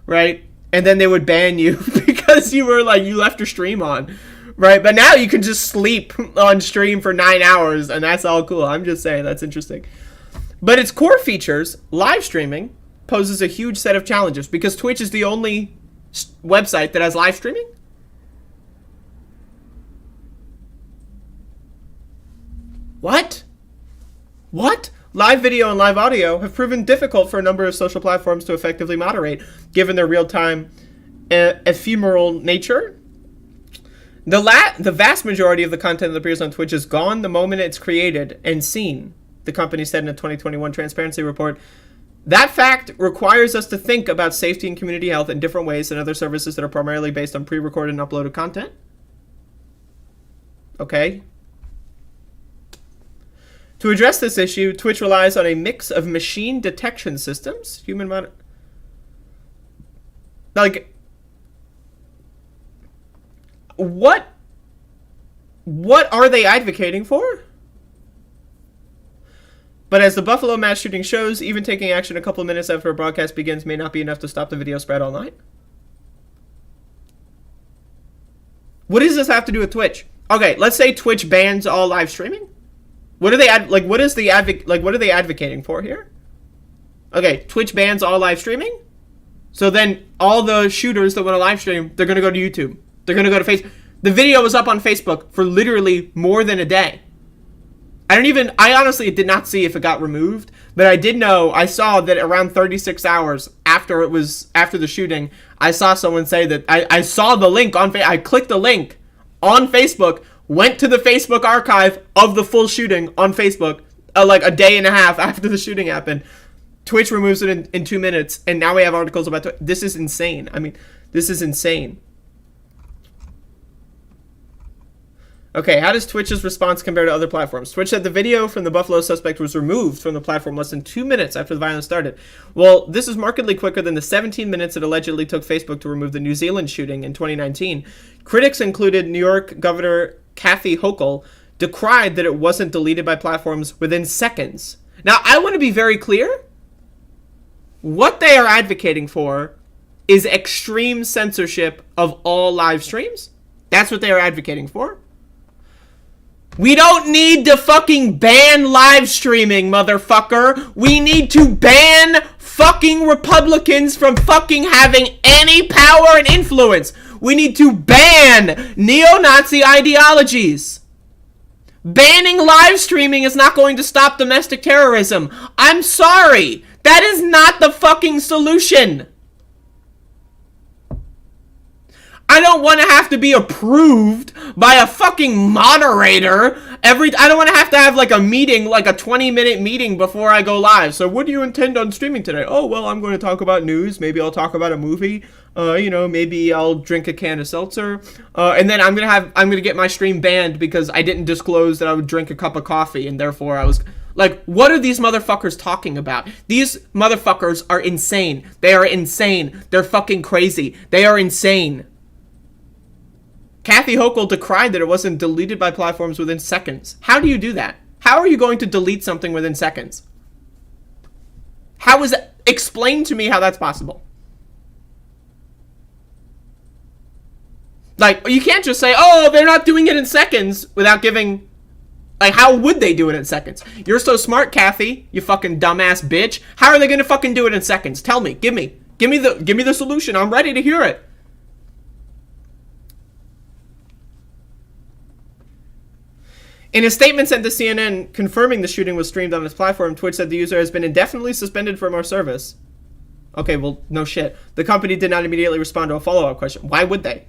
right? And then they would ban you because you were like, you left your stream on, right? But now you can just sleep on stream for 9 hours and that's all cool. I'm just saying, that's interesting. But its core features, live streaming, poses a huge set of challenges because Twitch is the only website that has live streaming. What? Live video and live audio have proven difficult for a number of social platforms to effectively moderate, given their real-time, ephemeral nature. The vast majority of the content that appears on Twitch is gone the moment it's created and seen. the company said in a 2021 transparency report. That fact requires us to think about safety and community health in different ways than other services that are primarily based on pre-recorded and uploaded content. Okay. To address this issue, Twitch relies on a mix of machine detection systems, like, what are they advocating for? But as the Buffalo mass shooting shows, even taking action a couple minutes after a broadcast begins may not be enough to stop the video spread online. What does this have to do with Twitch? Okay, let's say Twitch bans all live streaming. What are they what are they advocating for here? Okay, Twitch bans all live streaming. So then all the shooters that want to live stream, they're going to go to YouTube. They're going to go to Facebook. The video was up on Facebook for literally more than a day. I honestly did not see if it got removed, but I saw that around 36 hours after the shooting, I saw someone say that I saw the link I clicked the link on Facebook, went to the Facebook archive of the full shooting on Facebook, like a day and a half after the shooting happened. Twitch removes it in 2 minutes, and now we have articles about this is insane. I mean, this is insane. Okay, how does Twitch's response compare to other platforms? Twitch said the video from the Buffalo suspect was removed from the platform less than 2 minutes after the violence started. Well, this is markedly quicker than the 17 minutes it allegedly took Facebook to remove the New Zealand shooting in 2019. Critics included New York Governor Kathy Hochul decried that it wasn't deleted by platforms within seconds. Now, I want to be very clear. What they are advocating for is extreme censorship of all live streams. That's what they are advocating for. We don't need to fucking ban live streaming, motherfucker. We need to ban fucking Republicans from fucking having any power and influence. We need to ban neo-Nazi ideologies. Banning live streaming is not going to stop domestic terrorism. I'm sorry. That is not the fucking solution. I don't want to have to be approved by a fucking moderator I don't want to have like a meeting, like a 20-minute meeting before I go live. So what do you intend on streaming today? Oh, well, I'm going to talk about news. Maybe I'll talk about a movie. Maybe I'll drink a can of seltzer. And then I'm going to get my stream banned because I didn't disclose that I would drink a cup of coffee, and therefore I was like, what are these motherfuckers talking about? These motherfuckers are insane. They are insane. They're fucking crazy. They are insane. Kathy Hochul decried that it wasn't deleted by platforms within seconds. How do you do that? How are you going to delete something within seconds? How is that? Explain to me how that's possible. Like, you can't just say, oh, they're not doing it in seconds without giving... Like, how would they do it in seconds? You're so smart, Kathy, you fucking dumbass bitch. How are they gonna fucking do it in seconds? Tell me. Give me the solution. I'm ready to hear it. In a statement sent to CNN confirming the shooting was streamed on its platform, Twitch said the user has been indefinitely suspended from our service. Okay, well, no shit. The company did not immediately respond to a follow-up question. Why would they?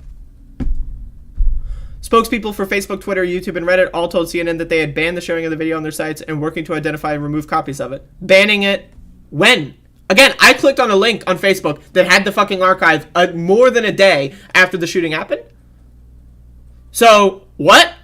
Spokespeople for Facebook, Twitter, YouTube, and Reddit all told CNN that they had banned the sharing of the video on their sites and working to identify and remove copies of it. Banning it when? Again, I clicked on a link on Facebook that had the fucking archive more than a day after the shooting happened. So, what?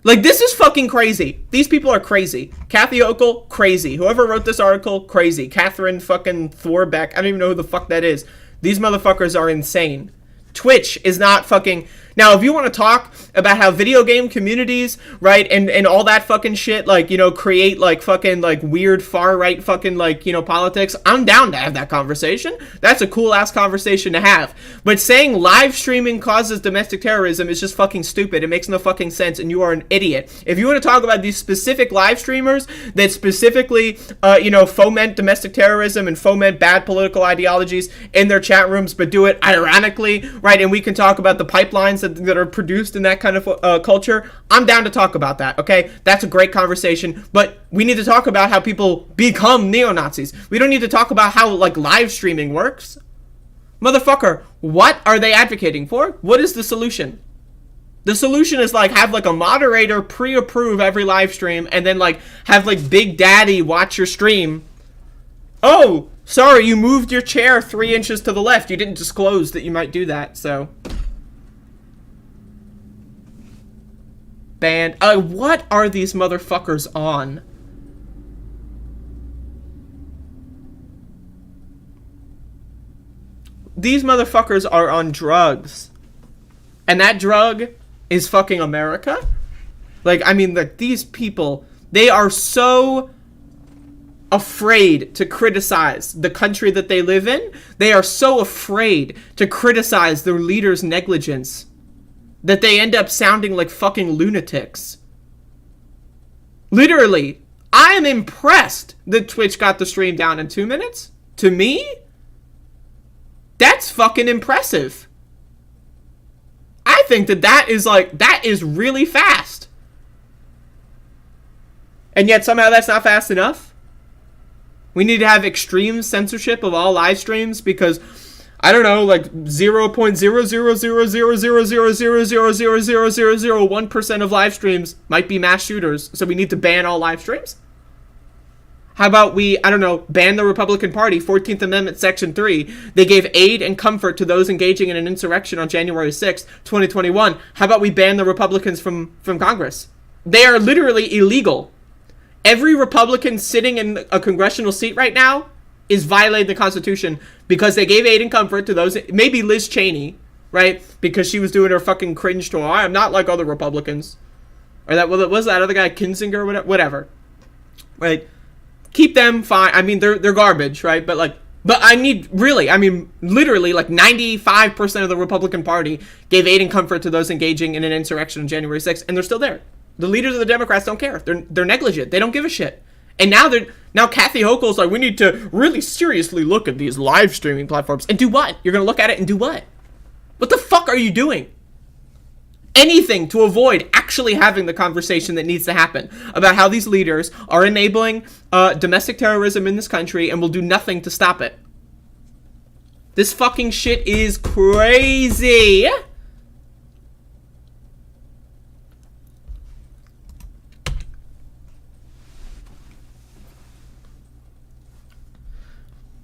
Like, this is fucking crazy. These people are crazy. Kathy Hochul, crazy. Whoever wrote this article, crazy. Catherine fucking Thorbeck, I don't even know who the fuck that is. These motherfuckers are insane. Twitch is not fucking... Now, if you want to talk about how video game communities, right, and all that fucking shit, like, you know, create, like, fucking, like, weird far-right fucking, like, you know, politics, I'm down to have that conversation. That's a cool-ass conversation to have. But saying live streaming causes domestic terrorism is just fucking stupid. It makes no fucking sense, and you are an idiot. If you want to talk about these specific live streamers that specifically, you know, foment domestic terrorism and foment bad political ideologies in their chat rooms, but do it ironically, right, and we can talk about the pipelines that are produced in that kind of culture, I'm down to talk about that, okay? That's a great conversation, but we need to talk about how people become neo-Nazis. We don't need to talk about how, like, live streaming works. Motherfucker, what are they advocating for? What is the solution? The solution is like have like a moderator pre-approve every live stream and then like have like Big Daddy watch your stream. Oh, sorry, you moved your chair 3 inches to the left. You didn't disclose that you might do that, so. Banned. What are these motherfuckers on? These motherfuckers are on drugs. And that drug is fucking America? Like, I mean, like, these people, they are so afraid to criticize the country that they live in. They are so afraid to criticize their leader's negligence that they end up sounding like fucking lunatics. Literally, I am impressed that Twitch got the stream down in 2 minutes. To me, that's fucking impressive. I think that is really fast. And yet somehow that's not fast enough. We need to have extreme censorship of all live streams because, I don't know, like 0.0000000000001% of live streams might be mass shooters, so we need to ban all live streams? How about we, I don't know, ban the Republican Party, 14th Amendment, Section 3. They gave aid and comfort to those engaging in an insurrection on January 6th, 2021. How about we ban the Republicans from Congress? They are literally illegal. Every Republican sitting in a congressional seat right now is violating the Constitution because they gave aid and comfort to those, maybe Liz Cheney, right? Because she was doing her fucking cringe tour. I am not like other Republicans. Or that was that other guy, Kinzinger, or whatever. Right? Keep them fine. I mean, they're garbage, right? But I need, really, I mean, literally, like 95% of the Republican Party gave aid and comfort to those engaging in an insurrection on January 6th, and they're still there. The leaders of the Democrats don't care. They're negligent. They don't give a shit. And now Kathy Hochul's like, we need to really seriously look at these live streaming platforms. And do what? You're going to look at it and do what? What the fuck are you doing? Anything to avoid actually having the conversation that needs to happen about how these leaders are enabling domestic terrorism in this country and will do nothing to stop it. This fucking shit is crazy.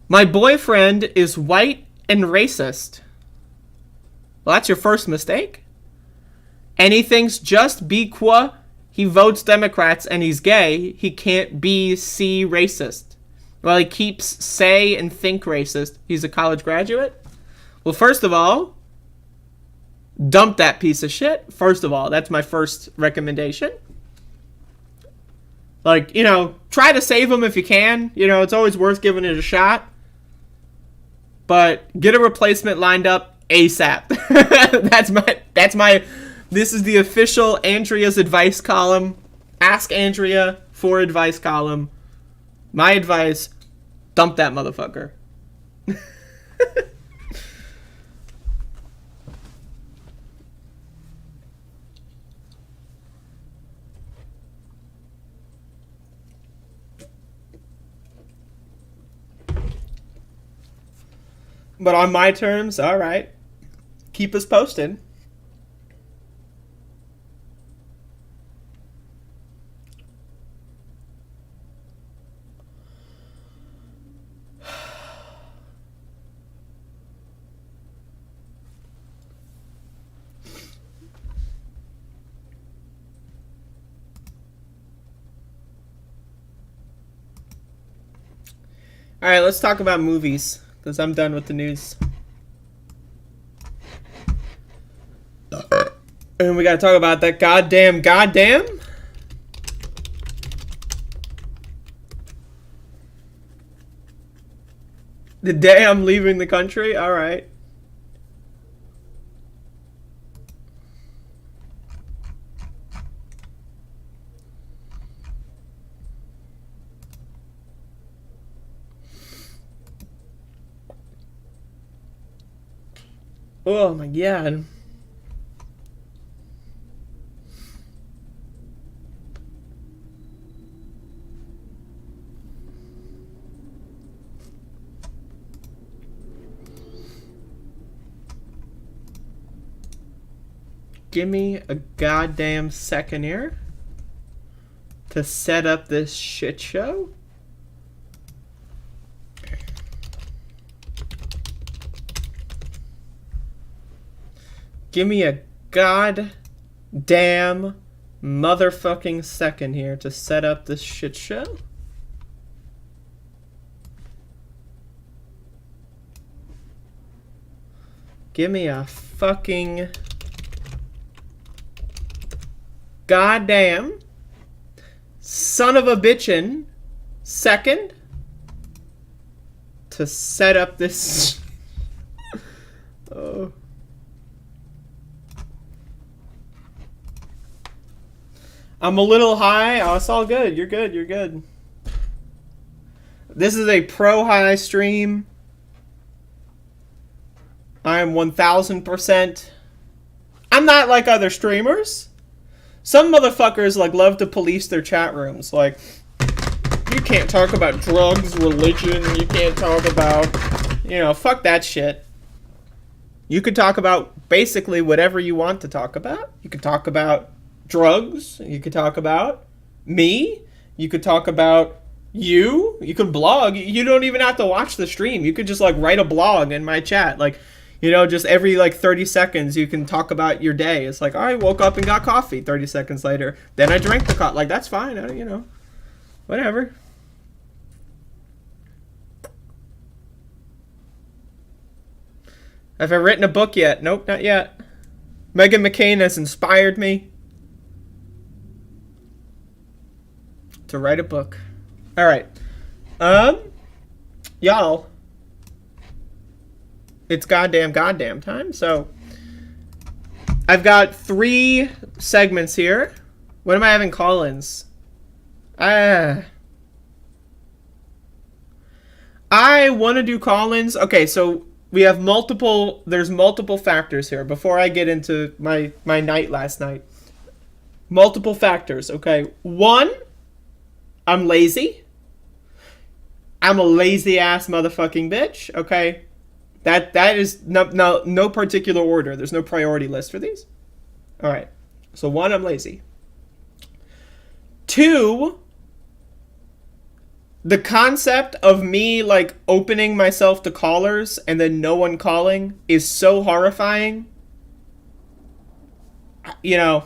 My boyfriend is white and racist. Well, that's your first mistake. And he thinks just because he votes Democrats and he's gay, he can't be racist. Well, he keeps say and think racist. He's a college graduate. Well, first of all, dump that piece of shit. First of all, that's my first recommendation. Like, you know, try to save him if you can. You know, it's always worth giving it a shot. But get a replacement lined up ASAP. That's my this is the official Andrea's advice column. Ask Andrea for advice column. My advice, dump that motherfucker. But on my terms, all right. Keep us posted. All right, let's talk about movies. Because I'm done with the news. And we gotta talk about that goddamn. The day I'm leaving the country? Alright. Oh my god. Give me a goddamn second here to set up this shit show. Give me a goddamn motherfucking second here to set up this shit show. Give me a fucking goddamn son of a bitchin' second to set up this. Oh. I'm a little high. Oh, it's all good. You're good. You're good. This is a pro high stream. I am 1000%. I'm not like other streamers. Some motherfuckers like love to police their chat rooms. Like, you can't talk about drugs, religion. You can't talk about, you know, fuck that shit. You could talk about basically whatever you want to talk about. You could talk about drugs. You could talk about me. You could talk about you. You could blog. You don't even have to watch the stream. You could just like write a blog in my chat. Like, you know, just every like 30 seconds you can talk about your day. It's like, I woke up and got coffee. 30 seconds later, then I drank the coffee. Like, that's fine. You know, whatever. Have I written a book yet? Nope, not yet. Meghan McCain has inspired me to write a book. All right. Y'all, it's goddamn time. So I've got 3 segments here. When am I having call-ins? I want to do call-ins. Okay, so we have there's multiple factors here before I get into my night last night. Multiple factors, okay? 1, I'm lazy. I'm a lazy ass motherfucking bitch, okay? That is no particular order. There's no priority list for these. All right. So 1, I'm lazy. 2, the concept of me like opening myself to callers and then no one calling is so horrifying. You know.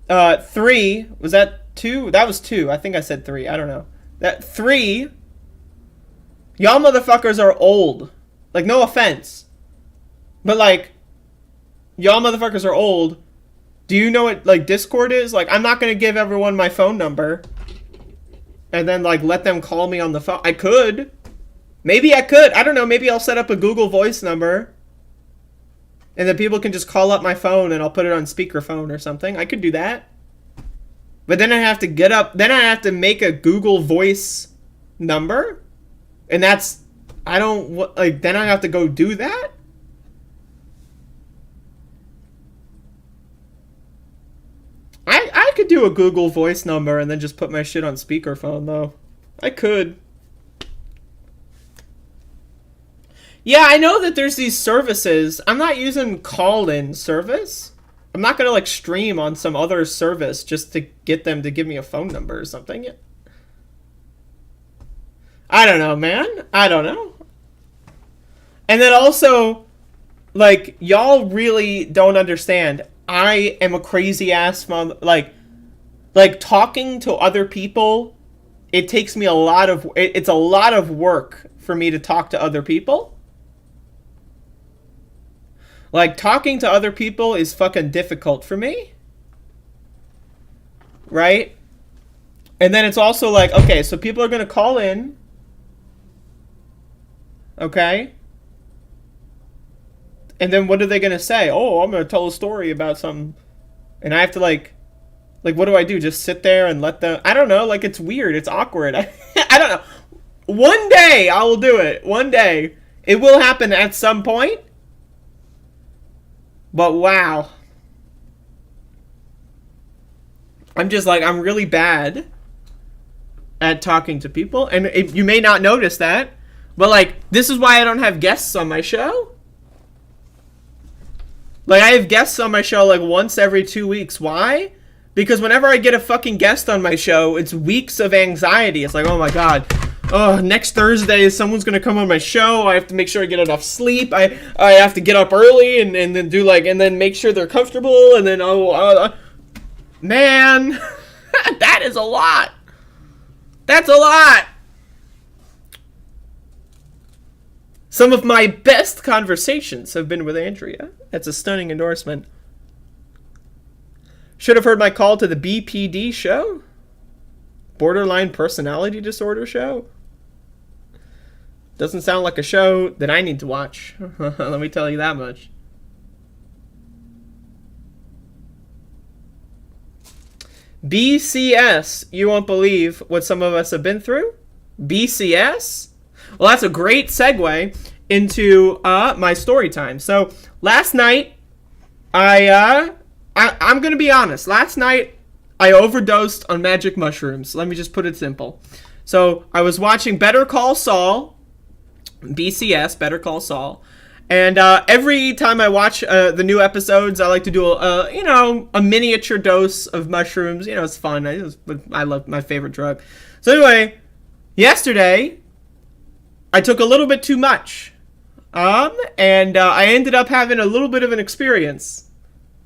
3, was that 2? That was 2. I think I said 3. I don't know. That 3, y'all motherfuckers are old. Like, no offense. But like, y'all motherfuckers are old. Do you know what like Discord is? Like, I'm not gonna give everyone my phone number and then like let them call me on the phone. I could. Maybe I could. I don't know. Maybe I'll set up a Google Voice number and then people can just call up my phone and I'll put it on speakerphone or something. I could do that. But then I have to get up. Then I have to make a Google Voice number. And that's, I don't, like, then I have to go do that? I could do a Google Voice number and then just put my shit on speakerphone, though. I could. Yeah, I know that there's these services. I'm not using call-in service. I'm not going to, like, stream on some other service just to get them to give me a phone number or something. I don't know, man. I don't know. And then also, like, y'all really don't understand. I am a crazy-ass mom. Like, talking to other people, it takes me a lot of... It's a lot of work for me to talk to other people. Like, talking to other people is fucking difficult for me. Right? And then it's also like, okay, so people are going to call in. Okay? And then what are they going to say? Oh, I'm going to tell a story about something. And I have to, like, what do I do? Just sit there and let them... I don't know. Like, it's weird. It's awkward. I don't know. One day, I will do it. One day. It will happen at some point. But wow. I'm just like, I'm really bad at talking to people. And you may not notice that. But like, this is why I don't have guests on my show. Like, I have guests on my show, like, once every 2 weeks. Why? Because whenever I get a fucking guest on my show, it's weeks of anxiety. It's like, oh my god. Oh, next Thursday, someone's going to come on my show. I have to make sure I get enough sleep. I have to get up early and then do, like, and then make sure they're comfortable. And then, man, that is a lot. That's a lot. Some of my best conversations have been with Andrea. That's a stunning endorsement. Should have heard my call to the BPD show? Borderline personality disorder show? Doesn't sound like a show that I need to watch. Let me tell you that much. BCS. You won't believe what some of us have been through? BCS? Well, that's a great segue into my story time. So, last night, I'm going to be honest. Last night, I overdosed on magic mushrooms. Let me just put it simple. So, I was watching Better Call Saul, BCS, Better Call Saul. And every time I watch the new episodes, I like to do a miniature dose of mushrooms. You know, it's fun. I love my favorite drug. So anyway, yesterday, I took a little bit too much. And I ended up having a little bit of an experience.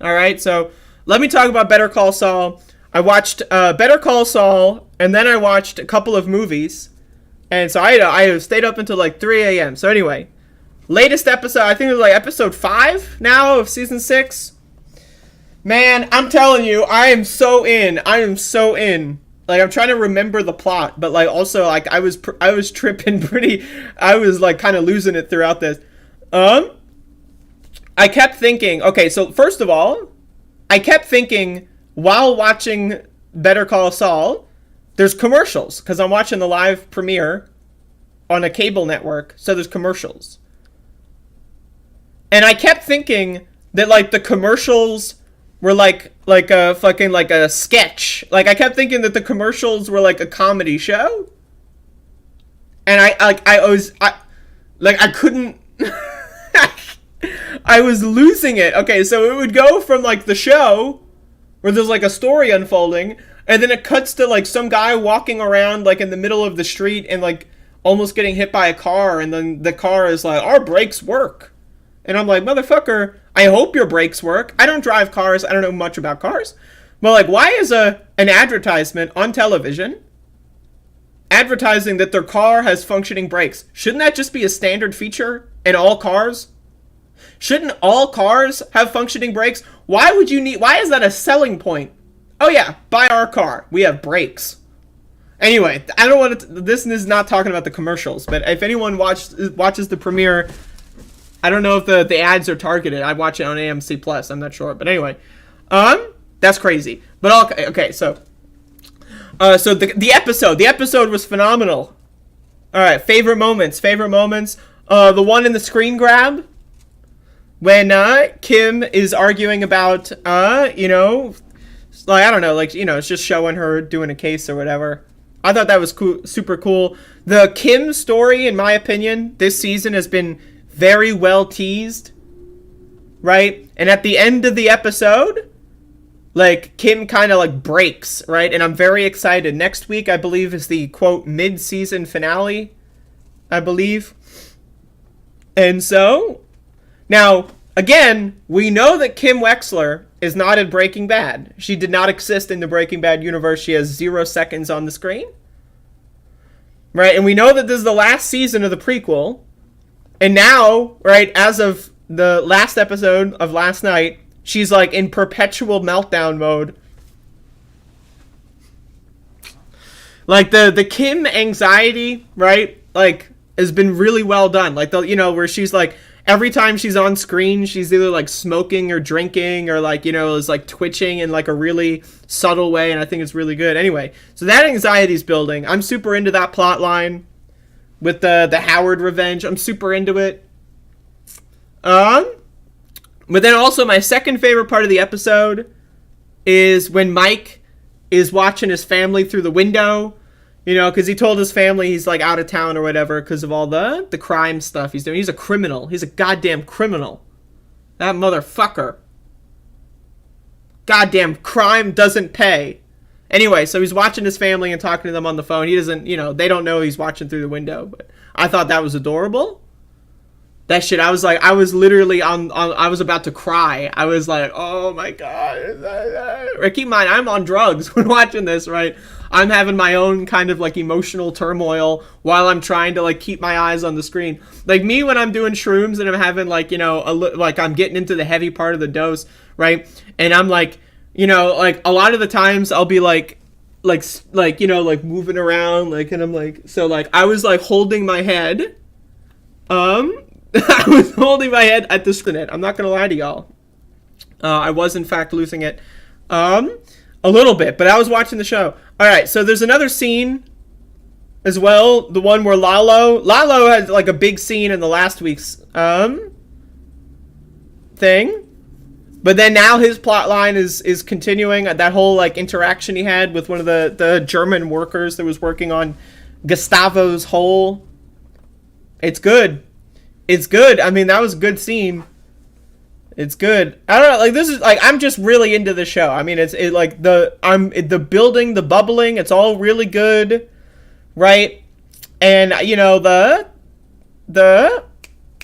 All right, so let me talk about Better Call Saul. I watched Better Call Saul, and then I watched a couple of movies. And so I stayed up until like 3 a.m. So anyway, latest episode, I think it was like episode 5 now of season 6. Man, I'm telling you, I am so in. Like, I'm trying to remember the plot, but like also like I was tripping pretty. I was like kind of losing it throughout this. I kept thinking. Okay, so first of all, I kept thinking while watching Better Call Saul, there's commercials because I'm watching the live premiere on a cable network, so there's commercials. And I kept thinking that like the commercials were like a fucking like a sketch. Like I kept thinking that the commercials were like a comedy show. And I couldn't I was losing it. Okay, so it would go from like the show where there's like a story unfolding, and then it cuts to like some guy walking around like in the middle of the street and like almost getting hit by a car, and then the car is like, our brakes work. And I'm like, motherfucker, I hope your brakes work. I don't drive cars. I don't know much about cars. But like, why is an advertisement on television advertising that their car has functioning brakes? Shouldn't that just be a standard feature in all cars? Shouldn't all cars have functioning brakes? Why is that a selling point? Oh yeah, buy our car. We have brakes. Anyway, I don't want to, this is not talking about the commercials, but if anyone watches the premiere, I don't know if the ads are targeted. I watch it on AMC Plus. I'm not sure, but anyway, that's crazy. But okay, so the episode was phenomenal. All right, favorite moments. The one in the screen grab when Kim is arguing about like I don't know, like it's just showing her doing a case or whatever. I thought that was cool, super cool. The Kim story, in my opinion, this season has been very well teased, right? And at the end of the episode, like Kim kind of like breaks, right? And I'm very excited. Next week, I believe, is the quote mid-season finale, I believe. And so now again, we know that Kim Wexler is not in Breaking Bad. She did not exist in the Breaking Bad universe. She has 0 seconds on the screen, right? And we know that this is the last season of the prequel. And now, right, as of the last episode of last night, she's like in perpetual meltdown mode. Like the Kim anxiety, right? Like has been really well done. Like where she's like every time she's on screen, she's either like smoking or drinking or like is like twitching in like a really subtle way, and I think it's really good. Anyway, so that anxiety's building. I'm super into that plot line. With the Howard revenge, I'm super into it. But then also my second favorite part of the episode is when Mike is watching his family through the window, because he told his family he's like out of town or whatever because of all the crime stuff he's doing. He's a criminal. He's a goddamn criminal. That motherfucker. Goddamn, crime doesn't pay. Anyway, so he's watching his family and talking to them on the phone. He doesn't, they don't know he's watching through the window. But I thought that was adorable. That shit, I was literally I was about to cry. I was like, oh my God. Keep in mind, I'm on drugs when watching this, right? I'm having my own kind of like emotional turmoil while I'm trying to like keep my eyes on the screen. Like me when I'm doing shrooms and I'm having like, like I'm getting into the heavy part of the dose, right? And I'm like, like a lot of the times I'll be like moving around, like, and I'm like, so like I was like holding my head. I was holding my head at the screen. I'm not gonna lie to y'all. I was in fact losing it, a little bit, but I was watching the show. All right, so there's another scene as well, the one where Lalo had like a big scene in the last week's thing, but then now his plot line is continuing. That whole like interaction he had with one of the German workers that was working on Gustavo's hole. It's good. It's good. I mean, that was a good scene. It's good. I don't know, like this is like I'm just really into the show. I mean, the building, the bubbling, it's all really good, right? And the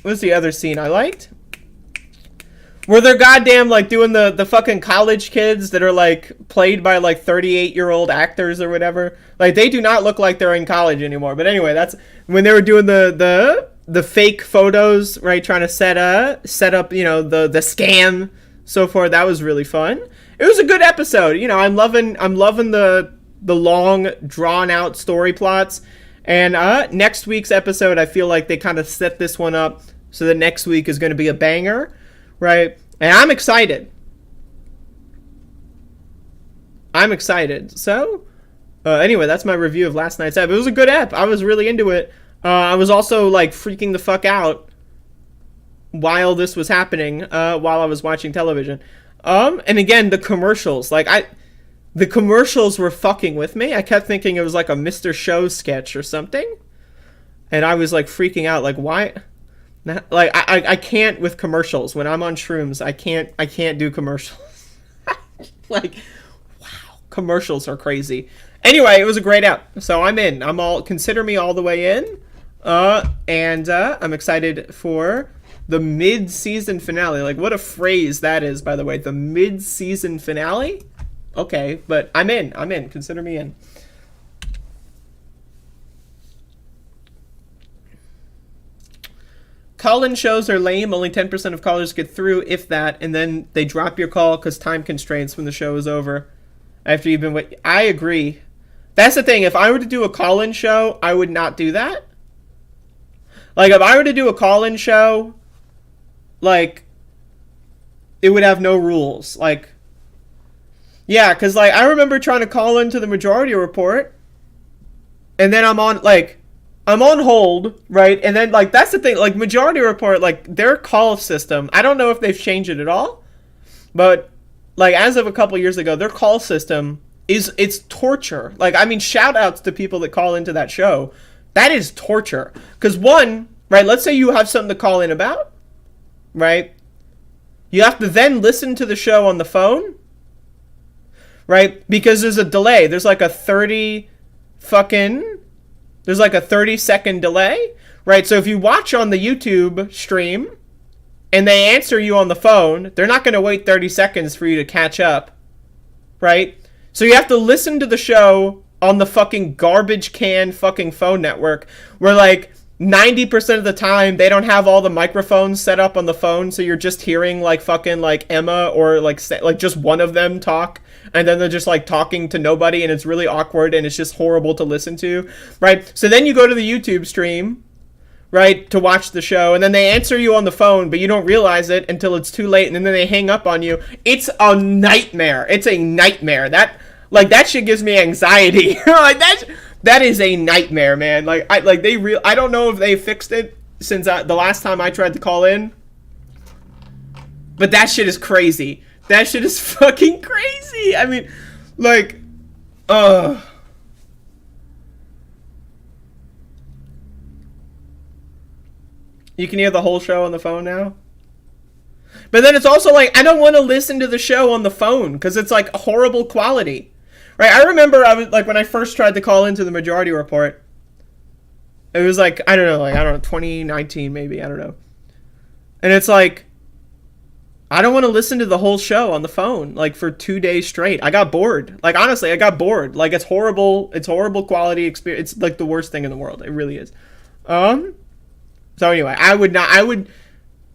what's the other scene I liked? Where they're goddamn like doing the fucking college kids that are like played by like 38-year-old actors or whatever. Like they do not look like they're in college anymore. But anyway, that's when they were doing the fake photos, right? Trying to set up, the scam, so forth. That was really fun. It was a good episode. I'm loving the long, drawn out story plots. And next week's episode, I feel like they kind of set this one up so that next week is going to be a banger, right? And I'm excited. So, anyway, that's my review of last night's ep. It was a good ep. I was really into it. I was also like freaking the fuck out while this was happening, while I was watching television. And again, the commercials, the commercials were fucking with me. I kept thinking it was like a Mr. Show sketch or something. And I was like freaking out, like why? Like I can't with commercials. When I'm on shrooms, I can't do commercials. Like, wow, commercials are crazy. Anyway, it was a great app. So I'm in. Consider me all the way in. And I'm excited for the mid-season finale. Like, what a phrase that is, by the way. The mid-season finale? Okay, but I'm in. Consider me in. Call-in shows are lame. Only 10% of callers get through, if that, and then they drop your call because time constraints when the show is over. After you've been waiting. I agree. That's the thing. If I were to do a call-in show, I would not do that. Like, if I were to do a call-in show, like, it would have no rules. Like, yeah, because, like, I remember trying to call into the Majority Report, and then I'm on hold, right? And then, like, that's the thing. Like, Majority Report, like, their call system, I don't know if they've changed it at all, but, like, as of a couple years ago, their call system it's torture. Like, I mean, shout outs to people that call into that show. That is torture. Because one, right, let's say you have something to call in about, right? You have to then listen to the show on the phone, right? Because there's a delay. There's like a 30-second delay, right? So if you watch on the YouTube stream and they answer you on the phone, they're not going to wait 30 seconds for you to catch up, right? So you have to listen to the show on the fucking garbage can fucking phone network where like 90% of the time they don't have all the microphones set up on the phone, so you're just hearing like fucking like Emma or like just one of them talk, and then they're just like talking to nobody, and it's really awkward and it's just horrible to listen to, right? So then you go to the YouTube stream, right, to watch the show, and then they answer you on the phone, but you don't realize it until it's too late, and then they hang up on you. It's a nightmare. It's a nightmare. That shit gives me anxiety. Like that is a nightmare, man. Like I don't know if they fixed it since the last time I tried to call in, but that shit is crazy. That shit is fucking crazy. I mean, like, you can hear the whole show on the phone now? But then it's also like, I don't want to listen to the show on the phone because it's like horrible quality. Right? I remember I was like, when I first tried to call into the Majority Report, it was like, I don't know, 2019 maybe, I don't know. And it's like, I don't want to listen to the whole show on the phone, like, for 2 days straight. I got bored. Like, honestly, I got bored. Like, it's horrible. It's horrible quality experience. It's, like, the worst thing in the world. It really is. So, anyway, I would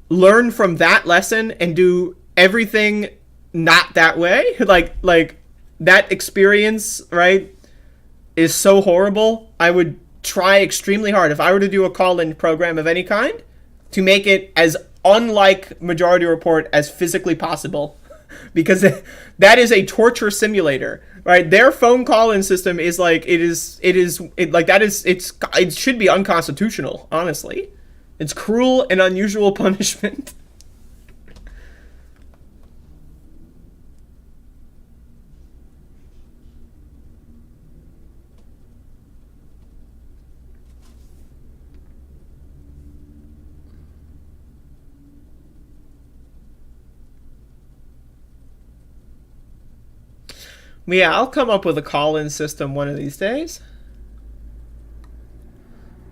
learn from that lesson and do everything not that way. Like, that experience, right, is so horrible. I would try extremely hard, if I were to do a call-in program of any kind, to make it as unlike Majority Report as physically possible, because that is a torture simulator, right? Their phone call-in system is like, it should be unconstitutional, honestly. It's cruel and unusual punishment. Yeah, I'll come up with a call-in system one of these days.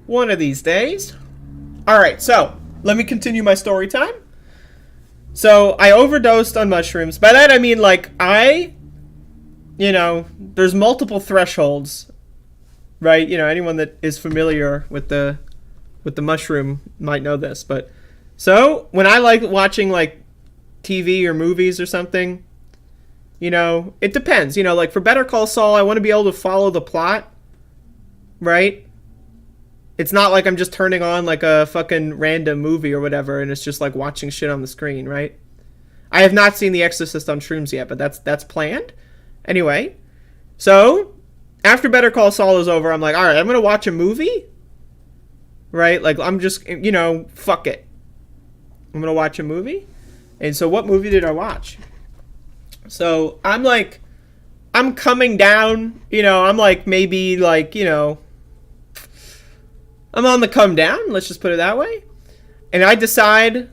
One of these days. Alright, so, let me continue my story time. So, I overdosed on mushrooms. By that I mean, like, there's multiple thresholds, right? You know, anyone that is familiar with the mushroom might know this, but... So, when I like watching, like, TV or movies or something... You know, it depends. You know, like for Better Call Saul, I want to be able to follow the plot, right? It's not like I'm just turning on like a fucking random movie or whatever and it's just like watching shit on the screen, right? I have not seen The Exorcist on shrooms yet, but that's planned. Anyway, so after Better Call Saul is over, I'm like, all right, I'm going to watch a movie, right? Like I'm just, fuck it. I'm going to watch a movie. And so what movie did I watch? So, I'm coming down, I'm like, maybe, like, I'm on the come down, let's just put it that way. And I decide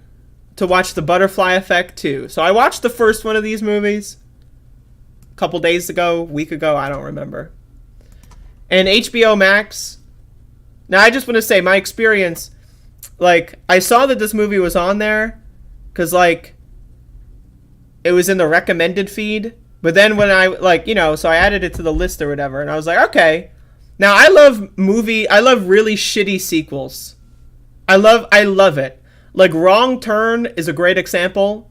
to watch The Butterfly Effect 2. So, I watched the first one of these movies a couple days ago, week ago, I don't remember. And HBO Max, now I just want to say, my experience, like, I saw that this movie was on there, because, like, it was in the recommended feed, but then when I, so I added it to the list or whatever, and I was like, okay. Now, I love really shitty sequels. I love it. Like, Wrong Turn is a great example.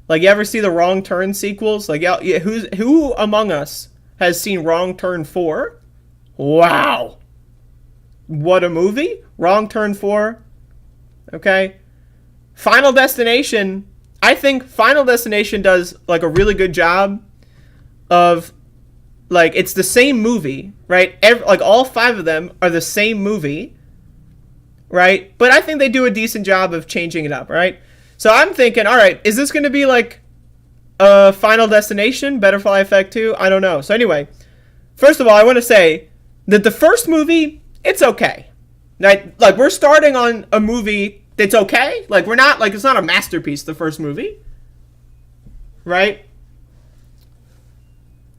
Like, you ever see the Wrong Turn sequels? Like, yeah, who among us has seen Wrong Turn 4? Wow. What a movie. Wrong Turn 4. Okay. Final Destination... I think Final Destination does, like, a really good job of, like, it's the same movie, right? All 5 of them are the same movie, right? But I think they do a decent job of changing it up, right? So I'm thinking, all right, is this going to be, like, a Final Destination, Butterfly Effect 2? I don't know. So anyway, first of all, I want to say that the first movie, it's okay. Like, we're starting on a movie... It's okay. Like, we're not, like, it's not a masterpiece, the first movie. Right?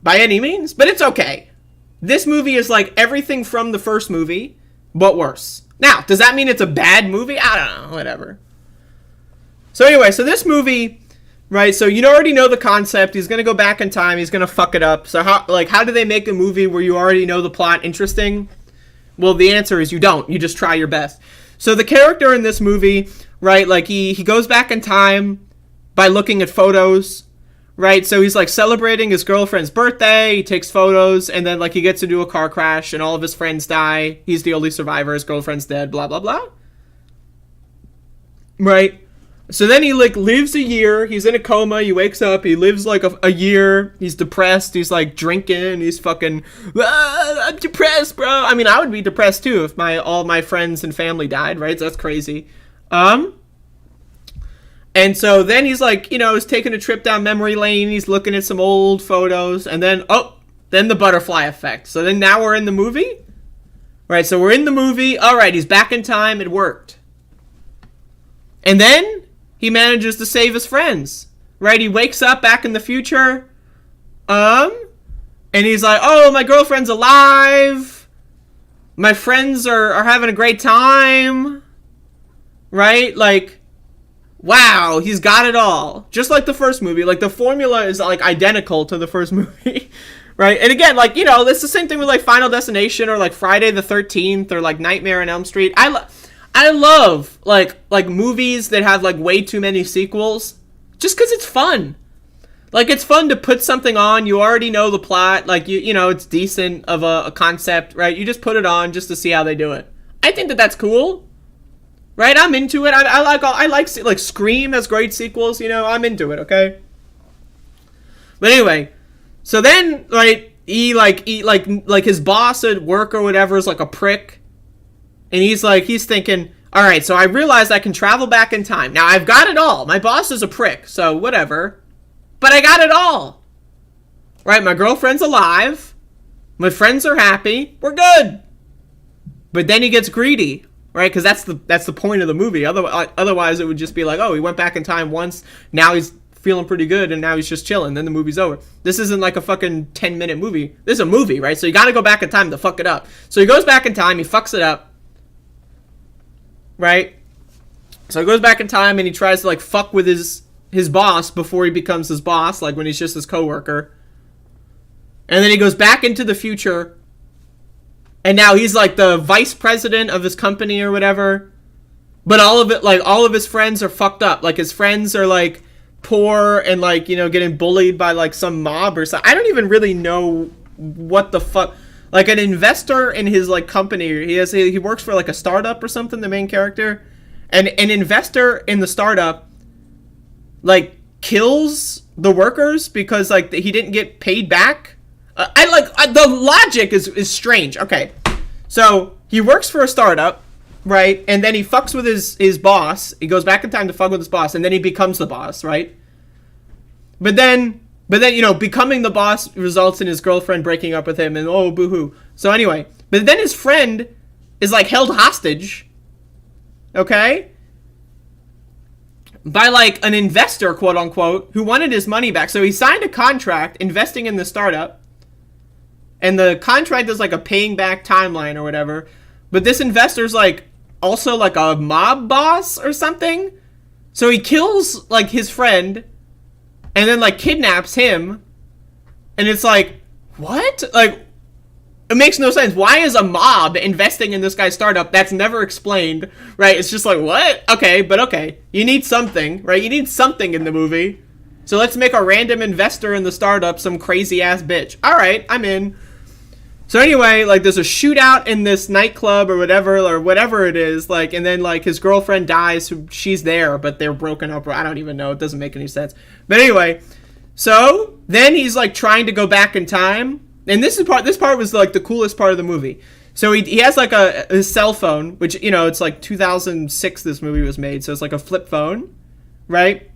By any means. But it's okay. This movie is like everything from the first movie, but worse. Now, does that mean it's a bad movie? I don't know. Whatever. So anyway, so this movie, right, so you already know the concept. He's going to go back in time. He's going to fuck it up. So how do they make a movie where you already know the plot interesting? Well, the answer is you don't. You just try your best. So the character in this movie, right, like he goes back in time by looking at photos, right? So he's like celebrating his girlfriend's birthday, he takes photos, and then like he gets into a car crash and all of his friends die. He's the only survivor, his girlfriend's dead, blah, blah, blah. Right? So then he like lives a year, he's in a coma, he wakes up, he lives like a year, he's depressed, he's like drinking, he's fucking, I'm depressed, bro. I mean, I would be depressed too if all my friends and family died, right? So that's crazy. And so then he's like, he's taking a trip down memory lane, he's looking at some old photos, and then, then the butterfly effect. So then now we're in the movie, right? So we're in the movie, all right, he's back in time, it worked. And then he manages to save his friends, right? He wakes up back in the future, and he's like, oh, my girlfriend's alive. My friends are having a great time, right? Like, wow, he's got it all. Just like the first movie. Like, the formula is, like, identical to the first movie, right? And again, like, you know, it's the same thing with, like, Final Destination or, like, Friday the 13th or, like, Nightmare on Elm Street. I love, like movies that have, like, way too many sequels just because it's fun. Like, it's fun to put something on. You already know the plot. Like, you know, it's decent of a concept, right? You just put it on just to see how they do it. I think that that's cool. Right, I'm into it. I like Scream has great sequels. You know, I'm into it. Okay. But anyway, so then right, he his boss at work or whatever is like a prick, and he's thinking, all right, so I realized I can travel back in time. Now I've got it all. My boss is a prick, so whatever, but I got it all. Right, my girlfriend's alive, my friends are happy, we're good. But then he gets greedy. Right, because that's the point of the movie. Otherwise, it would just be like, oh, he went back in time once. Now he's feeling pretty good, and now he's just chilling. Then the movie's over. This isn't like a fucking 10-minute movie. This is a movie, right? So you got to go back in time to fuck it up. So he goes back in time. He fucks it up. Right. So he goes back in time and he tries to like fuck with his boss before he becomes his boss, like when he's just his coworker. And then he goes back into the future. And now he's like the vice president of his company or whatever. But all of his friends are fucked up. Like, his friends are like poor and like, you know, getting bullied by like some mob or something. I don't even really know what the fuck. Like, an investor in his like company, he works for like a startup or something, the main character. And an investor in the startup like kills the workers because like he didn't get paid back. The logic is strange. Okay, so he works for a startup, right? And then he fucks with his boss. He goes back in time to fuck with his boss, and then he becomes the boss, right? But then you know, becoming the boss results in his girlfriend breaking up with him, and oh, boo-hoo. So anyway, but then his friend is like held hostage, okay? By like an investor, quote unquote, who wanted his money back. So he signed a contract investing in the startup. And the contract is like a paying back timeline or whatever. But this investor's like also like a mob boss or something. So he kills like his friend and then like kidnaps him. And it's like, what? Like, it makes no sense. Why is a mob investing in this guy's startup? That's never explained, right? It's just like, what? Okay, but okay. You need something, right? You need something in the movie. So let's make a random investor in the startup some crazy ass bitch. All right, I'm in. So anyway, like, there's a shootout in this nightclub or whatever it is, like, and then like his girlfriend dies. So she's there, but they're broken up. Or I don't even know. It doesn't make any sense. But anyway, so then he's like trying to go back in time, and this part was like the coolest part of the movie. So he has like his cell phone, which, you know, it's like 2006 this movie was made, so it's like a flip phone, right?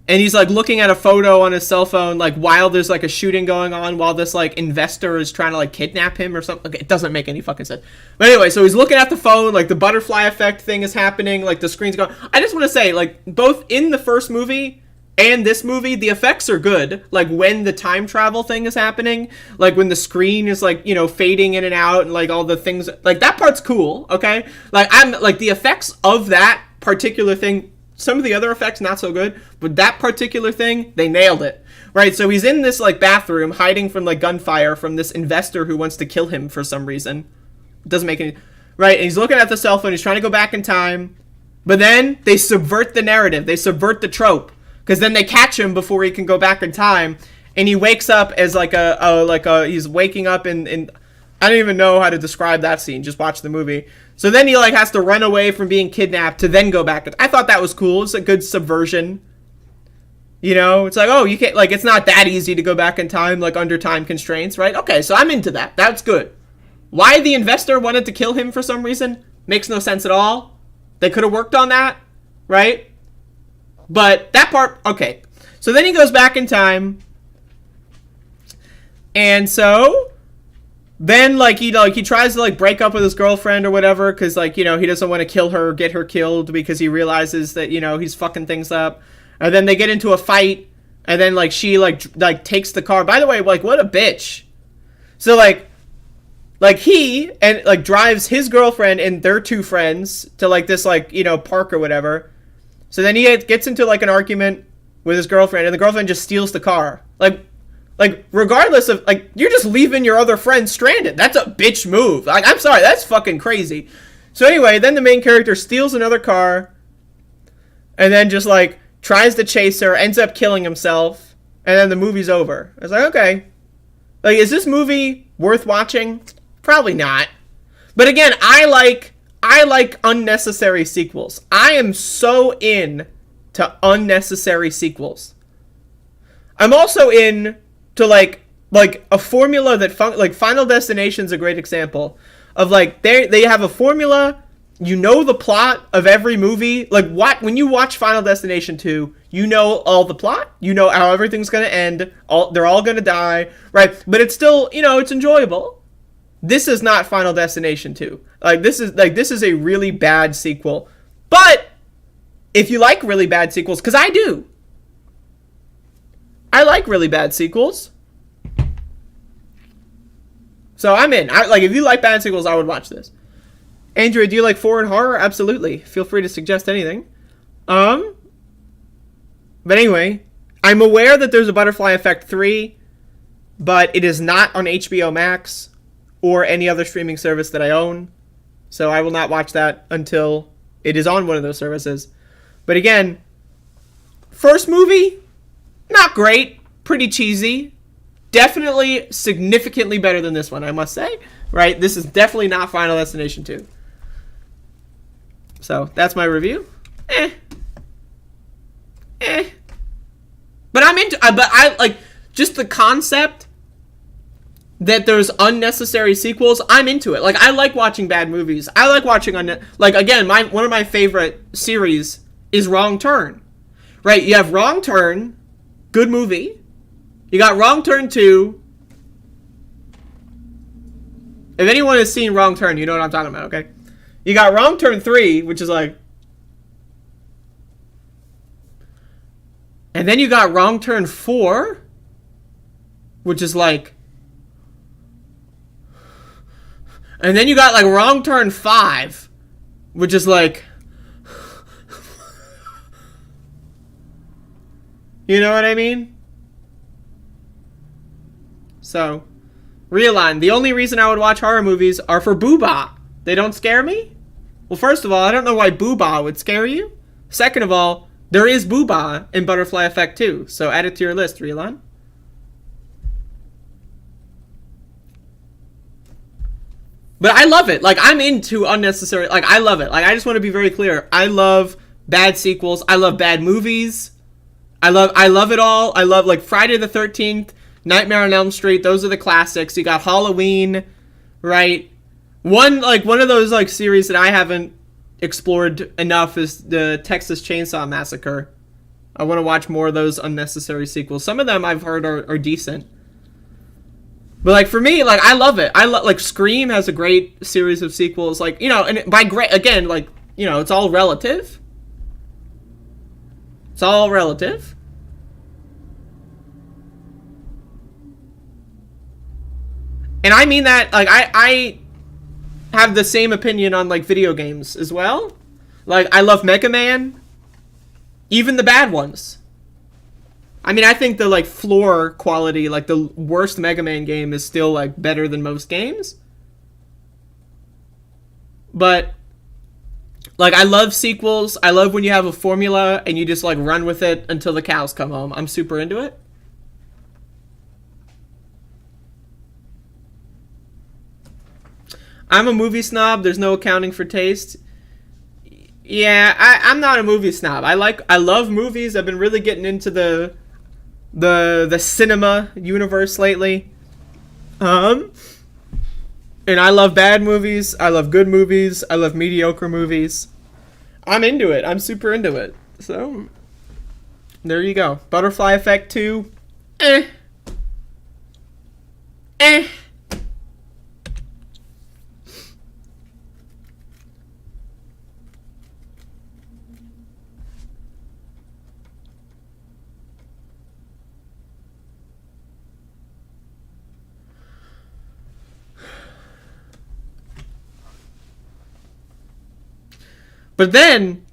And he's like looking at a photo on his cell phone, like while there's like a shooting going on, while this like investor is trying to like kidnap him or something. Okay, it doesn't make any fucking sense. But anyway, so he's looking at the phone, like the butterfly effect thing is happening, like the screen's going. I just want to say, like, both in the first movie and this movie, the effects are good. Like when the time travel thing is happening, like when the screen is like, you know, fading in and out, and like all the things, like that part's cool. Okay, like I'm like the effects of that particular thing. Some of the other effects, not so good, but that particular thing, they nailed it, right? So he's in this, like, bathroom, hiding from, like, gunfire from this investor who wants to kill him for some reason. It doesn't make any... Right, and he's looking at the cell phone, he's trying to go back in time, but then they subvert the narrative, they subvert the trope, because then they catch him before he can go back in time, and he wakes up as, like, he's waking up in I don't even know how to describe that scene, just watch the movie. So then he like has to run away from being kidnapped to then go back. I thought that was cool. It's a good subversion. You know, it's like, oh, you can't, like, it's not that easy to go back in time, like under time constraints, right? Okay, so I'm into that. That's good. Why the investor wanted to kill him for some reason makes no sense at all. They could have worked on that, right? But that part, okay. So then he goes back in time. And so then like he tries to like break up with his girlfriend or whatever because like he doesn't want to kill her or get her killed because he realizes that he's fucking things up. And then they get into a fight, and then like she like takes the car. By the way, like what a bitch. So like he and like drives his girlfriend and their two friends to like this like park or whatever. So then he gets into like an argument with his girlfriend, and the girlfriend just steals the car. Like regardless of like you're just leaving your other friend stranded. That's a bitch move. Like I'm sorry, that's fucking crazy. So anyway, then the main character steals another car, and then just like tries to chase her, ends up killing himself, and then the movie's over. I was like, okay. Like, is this movie worth watching? Probably not. But again, I like unnecessary sequels. I am so in to unnecessary sequels. I'm also in to like a formula that like Final Destination's a great example of like they have a formula. The plot of every movie. Like when you watch Final Destination 2, you know all the plot. You know how everything's gonna end. They're all gonna die, right? But it's still, it's enjoyable. This is not Final Destination 2. This is a really bad sequel. But if you like really bad sequels, because I do. I like really bad sequels. So I'm in. If you like bad sequels, I would watch this. Andrea, do you like foreign horror? Absolutely. Feel free to suggest anything. But anyway, I'm aware that there's a Butterfly Effect 3, but it is not on HBO Max or any other streaming service that I own. So I will not watch that until it is on one of those services. But again, first movie, not great. Pretty cheesy. Definitely significantly better than this one, I must say. Right? This is definitely not Final Destination 2. So, that's my review. But I'm into... But I, like, just the concept that there's unnecessary sequels, I'm into it. Like, I like watching bad movies. I like watching... Like, again, one of my favorite series is Wrong Turn. Right? You have Wrong Turn, good movie. You got Wrong Turn 2. If anyone has seen Wrong Turn, you know what I'm talking about, okay? You got Wrong Turn 3, which is like... And then you got Wrong Turn 4, which is like... And then you got like Wrong Turn 5, which is like... You know what I mean? So, Realign. The only reason I would watch horror movies are for Booba. They don't scare me? Well, first of all, I don't know why Booba would scare you. Second of all, there is Booba in Butterfly Effect 2, so add it to your list, Realign. But I love it. Like, I'm into unnecessary... Like, I love it. Like, I just want to be very clear. I love bad sequels. I love bad movies. I love it all. I love, like, Friday the 13th, Nightmare on Elm Street. Those are the classics. You got Halloween, right? One of those, like, series that I haven't explored enough is the Texas Chainsaw Massacre. I want to watch more of those unnecessary sequels. Some of them I've heard are decent. But, like, for me, like, I love it. Like, Scream has a great series of sequels. Like, and by great, again, like, it's all relative. It's all relative. And I mean that, like, I have the same opinion on, like, video games as well. Like, I love Mega Man. Even the bad ones. I mean, I think the, like, floor quality, like, the worst Mega Man game is still, like, better than most games. But, like, I love sequels. I love when you have a formula and you just, like, run with it until the cows come home. I'm super into it. I'm a movie snob. There's no accounting for taste. Yeah, I'm not a movie snob. I love movies. I've been really getting into the cinema universe lately. And I love bad movies. I love good movies. I love mediocre movies. I'm into it. I'm super into it. So, there you go. Butterfly Effect 2. But then,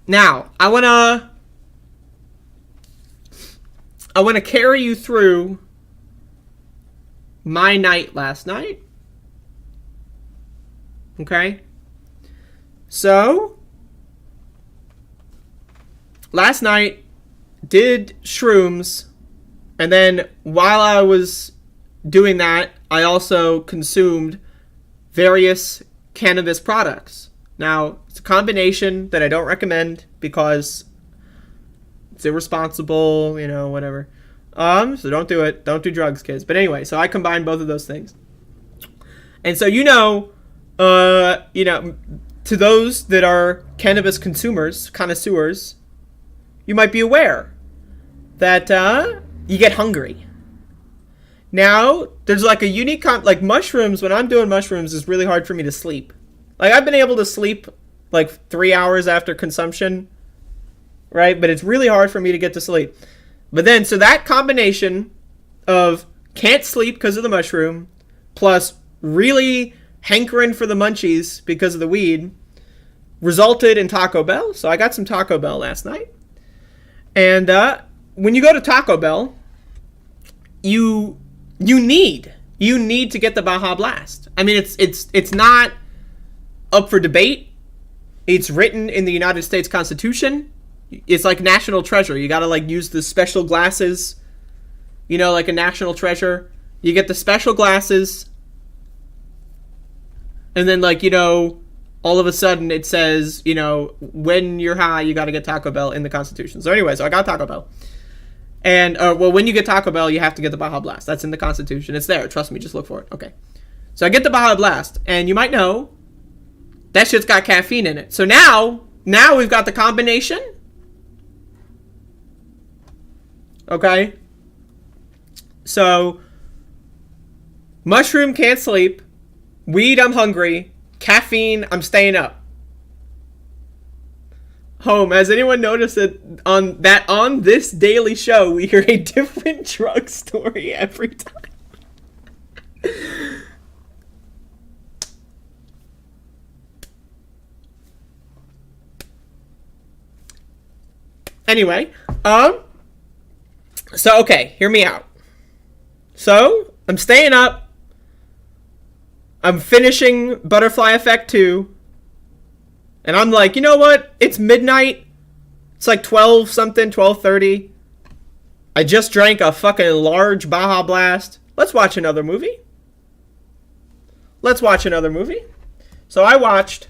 now, I want to carry you through my night last night. Okay? So, last night, did shrooms, and then while I was doing that, I also consumed various cannabis products. Now, it's a combination that I don't recommend because it's irresponsible, you know, whatever. So don't do it. Don't do drugs, kids. But anyway, so I combined both of those things. And so, to those that are cannabis consumers, connoisseurs, you might be aware that you get hungry. Now, there's like a unique like mushrooms. When I'm doing mushrooms, it's really hard for me to sleep. Like, I've been able to sleep like 3 hours after consumption, right? But it's really hard for me to get to sleep. But then, so that combination of can't sleep because of the mushroom, plus really hankering for the munchies because of the weed, resulted in Taco Bell. So I got some Taco Bell last night. And when you go to Taco Bell, you need to get the Baja Blast. I mean, it's not up for debate. It's written in the United States Constitution. It's like national treasure. You gotta like use the special glasses, like a national treasure. You get the special glasses, and then all of a sudden it says, when you're high, you gotta get Taco Bell in the Constitution. So anyway, so I got Taco Bell. And, when you get Taco Bell, you have to get the Baja Blast. That's in the Constitution. It's there. Trust me. Just look for it. Okay. So I get the Baja Blast. And you might know, that shit's got caffeine in it. So now we've got the combination. Okay. So, mushroom, can't sleep. Weed, I'm hungry. Caffeine, I'm staying up. Home, has anyone noticed that on this daily show we hear a different drug story every time? Anyway, so okay, hear me out. So, I'm staying up. I'm finishing Butterfly Effect 2. And I'm like, you know what? It's midnight. It's like 12 something, 12:30. I just drank a fucking large Baja Blast. Let's watch another movie. So I watched.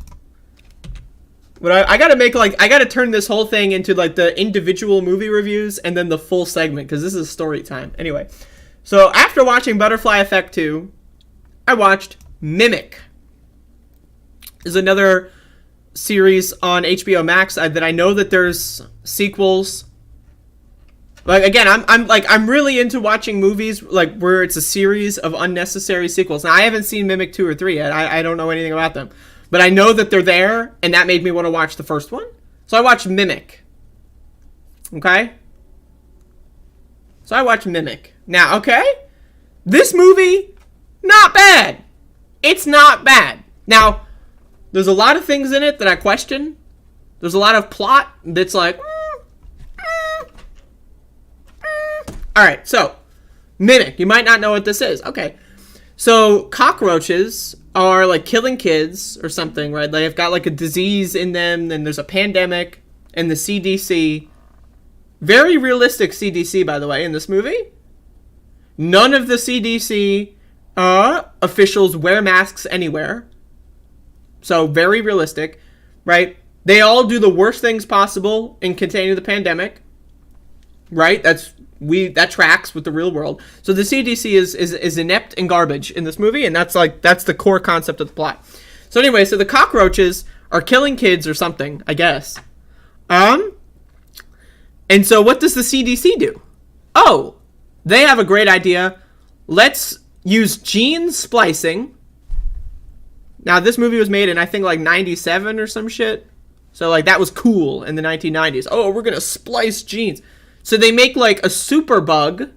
But I gotta turn this whole thing into like the individual movie reviews and then the full segment, because this is story time. Anyway, so after watching Butterfly Effect 2, I watched Mimic. Is another series on HBO Max that I know that there's sequels. Like, again, I'm really into watching movies like where it's a series of unnecessary sequels. Now, I haven't seen Mimic 2 or 3 yet. I don't know anything about them. But I know that they're there, and that made me want to watch the first one. So I watched Mimic. Okay? So I watched Mimic. Now, okay? This movie, not bad. It's not bad. Now, there's a lot of things in it that I question. There's a lot of plot that's like, Alright, so, Mimic. You might not know what this is. Okay. So, cockroaches are, like, killing kids or something, right? They've got, like, a disease in them, and there's a pandemic, and the CDC... Very realistic CDC, by the way, in this movie. None of the CDC officials wear masks anywhere. So, very realistic, right? They all do the worst things possible in containing the pandemic, right? That tracks with the real world. So the CDC is inept and garbage in this movie, and that's the core concept of the plot. So anyway, so the cockroaches are killing kids or something, I guess. And so what does the CDC do? Oh, they have a great idea. Let's use gene splicing. Now, this movie was made in, I think, like, 97 or some shit. So, like, that was cool in the 1990s. Oh, we're gonna splice genes. So they make, like, a super bug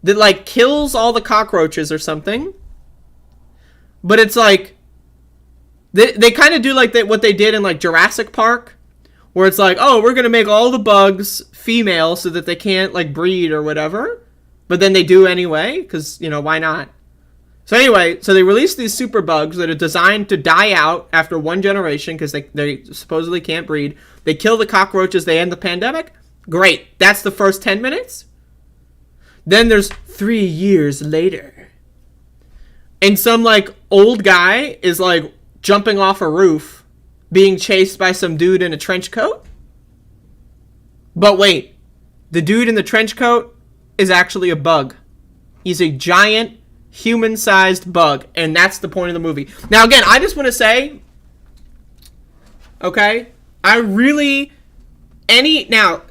that, like, kills all the cockroaches or something. but it's like they kind of do like what they did in like Jurassic Park, where it's like, oh, we're gonna make all the bugs female so that they can't like breed or whatever, but then they do anyway because why not? So anyway, so they release these super bugs that are designed to die out after one generation because they supposedly can't breed. They kill the cockroaches. They end the pandemic. Great. That's the first 10 minutes. Then there's 3 years later. And some like old guy is like jumping off a roof being chased by some dude in a trench coat. But wait, the dude in the trench coat is actually a bug. He's a giant human-sized bug, and that's the point of the movie. Now, again, I just want to say, okay, now,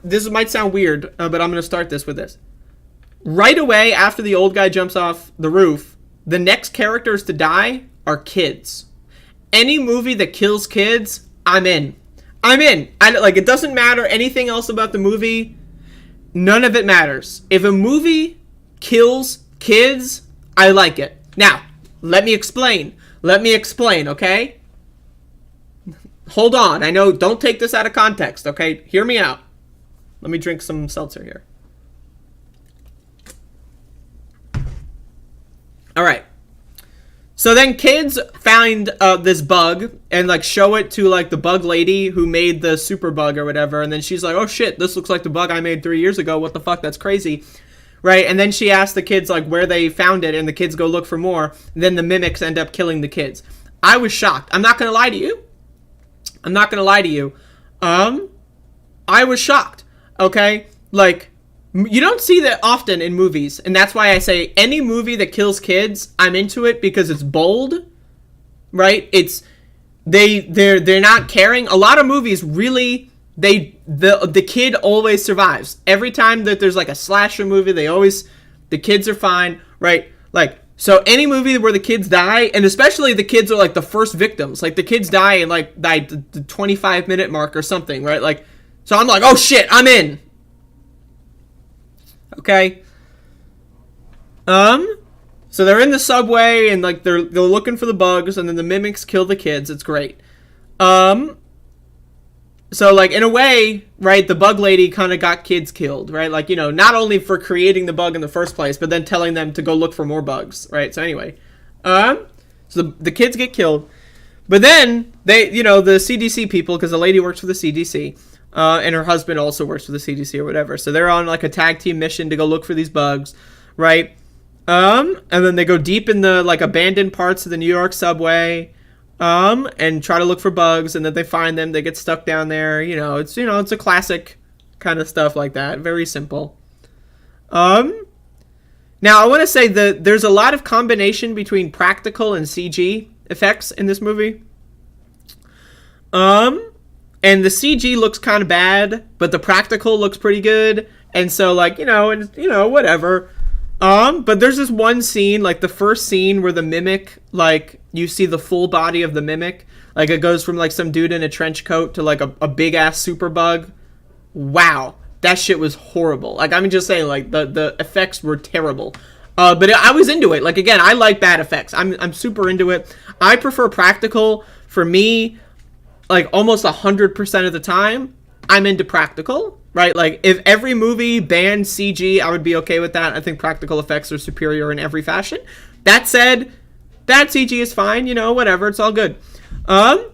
this might sound weird, but I'm going to start this with this. Right away, after the old guy jumps off the roof, the next characters to die are kids. Any movie that kills kids, I'm in. It doesn't matter anything else about the movie. None of it matters. If a movie kills kids, I like it. Now, let me explain, okay? Hold on. I know, don't take this out of context, okay? Hear me out. Let me drink some seltzer here. All right. So then kids find this bug and like show it to like the bug lady who made the super bug or whatever. And then she's like, oh shit, this looks like the bug I made 3 years ago. What the fuck? That's crazy. Right, and then she asks the kids like where they found it, and the kids go look for more. And then the mimics end up killing the kids. I was shocked. I'm not gonna lie to you. I was shocked. Okay, like you don't see that often in movies, and that's why I say any movie that kills kids, I'm into it because it's bold. Right? It's they're not caring. A lot of movies really. The kid always survives. Every time that there's like a slasher movie, the kids are fine, right? Like, so any movie where the kids die, and especially the kids are like the first victims, like the kids die in like the 25-minute mark or something, right? Like, so I'm like, oh shit, I'm in. Okay. So they're in the subway and like they're looking for the bugs, and then the mimics kill the kids. It's great. So, like, in a way, right, the bug lady kind of got kids killed, right? Like, not only for creating the bug in the first place, but then telling them to go look for more bugs, right? So, anyway, so the kids get killed. But then, the CDC people, because the lady works for the CDC, and her husband also works for the CDC or whatever. So, they're on, like, a tag team mission to go look for these bugs, right? And then they go deep in the, like, abandoned parts of the New York subway, and try to look for bugs, and then they find them, they get stuck down there, it's a classic kind of stuff like that, very simple. Now I want to say that there's a lot of combination between practical and CG effects in this movie. And the CG looks kind of bad, but the practical looks pretty good, and so like, whatever. But there's this one scene, like the first scene where the mimic, like, you see the full body of the mimic. Like, it goes from, like, some dude in a trench coat to, like, a big-ass super bug. Wow. That shit was horrible. Like, I'm just saying, like, the effects were terrible. But I was into it. Like, again, I like bad effects. I'm super into it. I prefer practical. For me, like, almost 100% of the time, I'm into practical. Right, like, if every movie banned CG, I would be okay with that. I think practical effects are superior in every fashion. That said, bad CG is fine, whatever, it's all good. So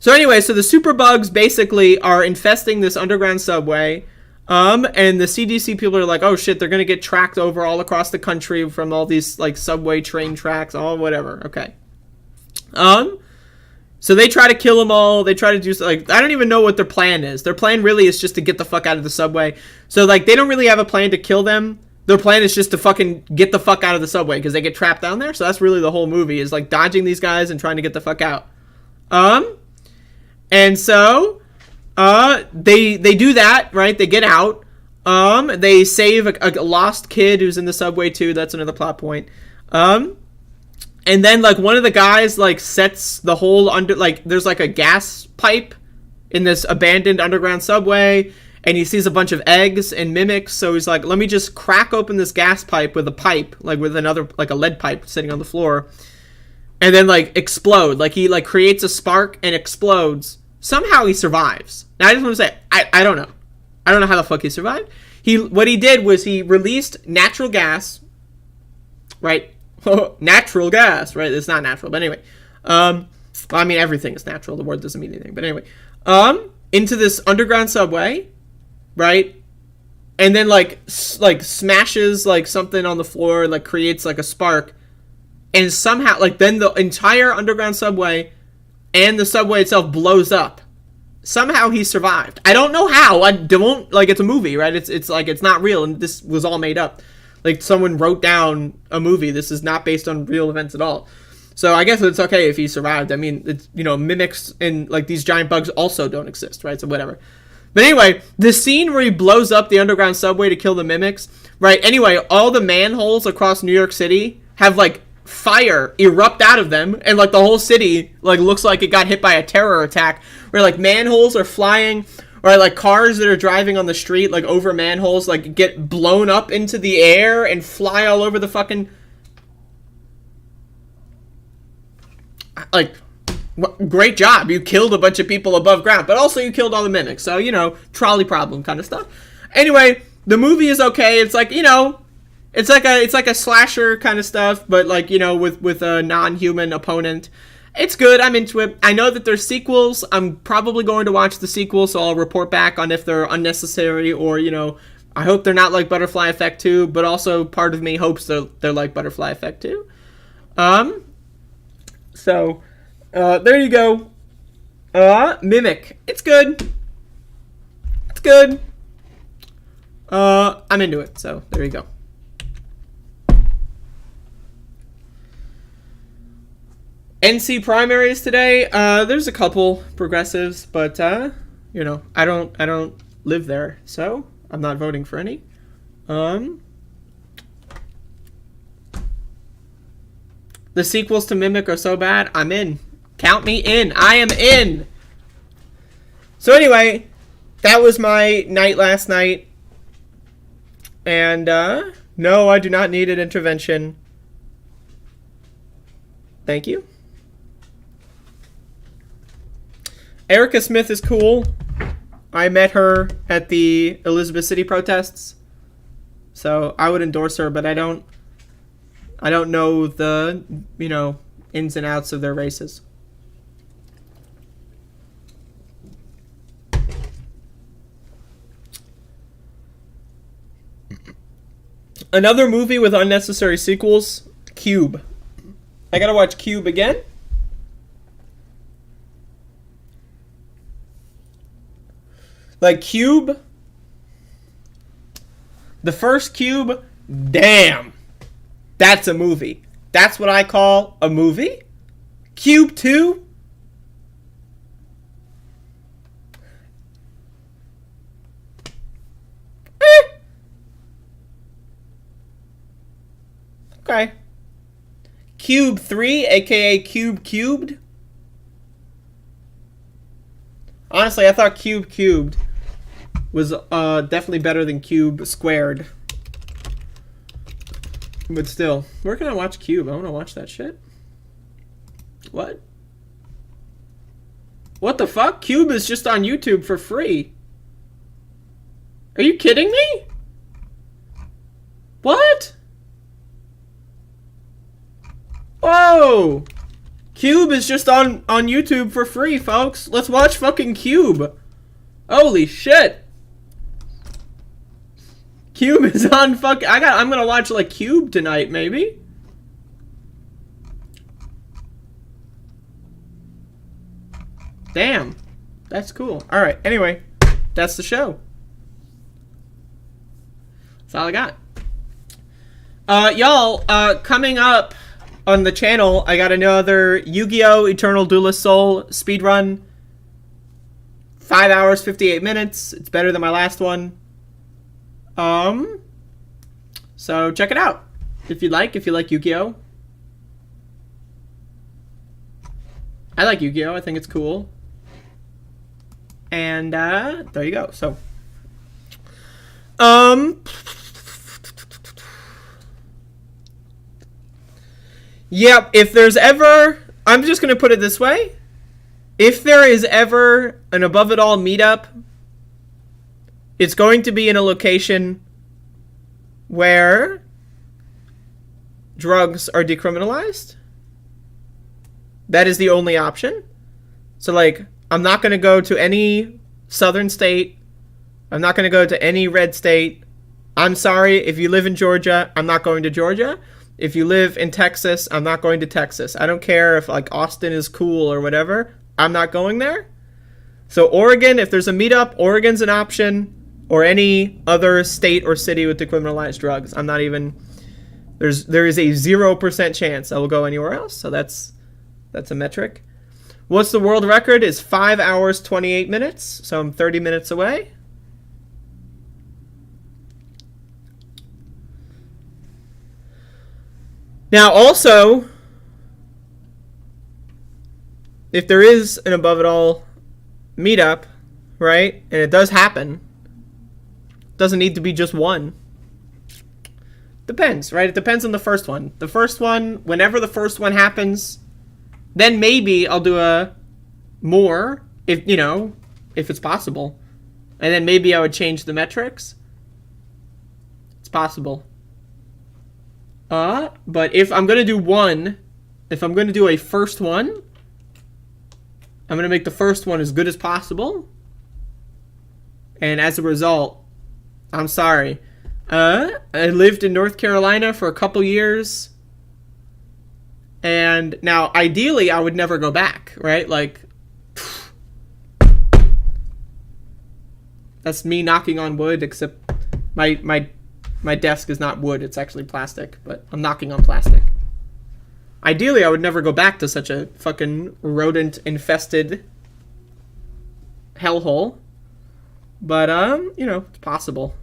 anyway, so the super bugs basically are infesting this underground subway, and the CDC people are like, oh shit, they're gonna get tracked over all across the country from all these, like, subway train tracks, all whatever, okay. So they try to kill them all. They try to do, like, I don't even know what their plan is. Their plan really is just to get the fuck out of the subway. So, like, they don't really have a plan to kill them. Their plan is just to fucking get the fuck out of the subway because they get trapped down there. So that's really the whole movie, is, like, dodging these guys and trying to get the fuck out. And so, they do that, right? They get out. They save a lost kid who's in the subway, too. That's another plot point. And then, like, one of the guys, like, sets the whole under, like, there's, like, a gas pipe in this abandoned underground subway, and he sees a bunch of eggs and mimics, so he's like, let me just crack open this gas pipe with a pipe, like, with another, like, a lead pipe sitting on the floor. and then like explode. Like he like creates a spark and explodes. Somehow he survives. Now I just want to say, I don't know. I don't know how the fuck he survived. What he did was he released natural gas, right? Natural gas, right? It's not natural, but anyway. Well, I mean, everything is natural. The word doesn't mean anything, but anyway. Into this underground subway, right? And then like smashes like something on the floor, like creates like a spark, and somehow like then the entire underground subway and the subway itself blows up. Somehow he survived. I don't know how. I don't like. It's a movie, right? It's like it's not real, and this was all made up. Like someone wrote down a movie. This is not based on real events at all. So I guess it's okay if he survived. I mean, it's, you know, mimics and like these giant bugs also don't exist, right? So whatever. But anyway, the scene where he blows up the underground subway to kill the mimics, right? Anyway, all the manholes across New York City have like fire erupt out of them, and like the whole city like looks like it got hit by a terror attack, where like manholes are flying, or like cars that are driving on the street like over manholes like get blown up into the air and fly all over the fucking like. Great job, you killed a bunch of people above ground, but also you killed all the mimics, so you know, trolley problem kind of stuff. Anyway, the movie is okay. It's like, you know, it's like a slasher kind of stuff, but like, you know, with a non-human opponent. It's good. I'm into it. I know that there's sequels. I'm probably going to watch the sequels, so I'll report back on if they're unnecessary, or, you know, I hope they're not like Butterfly Effect 2, but also part of me hopes they're like Butterfly Effect 2. So there you go. Mimic. It's good. It's good. I'm into it, so there you go. NC primaries today. There's a couple progressives, but you know, I don't live there, so I'm not voting for any. The sequels to Mimic are so bad. I'm in. Count me in. I am in. So anyway, that was my night last night. And no, I do not need an intervention. Thank you. Erica Smith is cool. I met her at the Elizabeth City protests. So I would endorse her, but I don't know the, you know, ins and outs of their races. Another movie with unnecessary sequels, Cube. I gotta watch Cube again. Like Cube, the first Cube, damn, that's a movie. That's what I call a movie. Cube 2, okay. Cube 3, aka Cube Cubed. Honestly, I thought Cube Cubed was definitely better than Cube Squared. But still, where can I watch Cube? I want to watch that shit. What? What the fuck? Cube is just on YouTube for free. Are you kidding me? What? Whoa! Cube is just on YouTube for free, folks. Let's watch fucking Cube. Holy shit. Cube is on fuck. I'm gonna watch like Cube tonight, maybe. Damn. That's cool. Alright, anyway. That's the show. That's all I got. Y'all, coming up on the channel, I got another Yu-Gi-Oh! Eternal Duelist Soul speedrun. 5 hours, 58 minutes. It's better than my last one. So check it out. If you like Yu-Gi-Oh! I like Yu-Gi-Oh! I think it's cool. And, there you go. So, Yep, if there's ever... I'm just going to put it this way. If there is ever an Above It All meetup, it's going to be in a location where drugs are decriminalized. That is the only option. So, like, I'm not going to go to any southern state. I'm not going to go to any red state. I'm sorry, if you live in Georgia, I'm not going to Georgia. If you live in Texas, I'm not going to Texas. I don't care if, like, Austin is cool or whatever. I'm not going there. So Oregon, if there's a meetup, Oregon's an option, or any other state or city with decriminalized drugs. I'm not even... There is a 0% chance I will go anywhere else, so that's a metric. What's the world record? Is 5 hours, 28 minutes, so I'm 30 minutes away. Now, also, if there is an Above It All meetup, right, and it does happen, it doesn't need to be just one. Depends, right? It depends on the first one. The first one, whenever the first one happens, then maybe I'll do a more, if, you know, if it's possible. And then maybe I would change the metrics. It's possible. But if I'm going to do one, if I'm going to do a first one, I'm going to make the first one as good as possible. And as a result, I'm sorry. I lived in North Carolina for a couple years. And now, ideally, I would never go back, right? Like, that's me knocking on wood, except my desk is not wood, it's actually plastic, but I'm knocking on plastic. Ideally, I would never go back to such a fucking rodent-infested hellhole. But, you know, it's possible.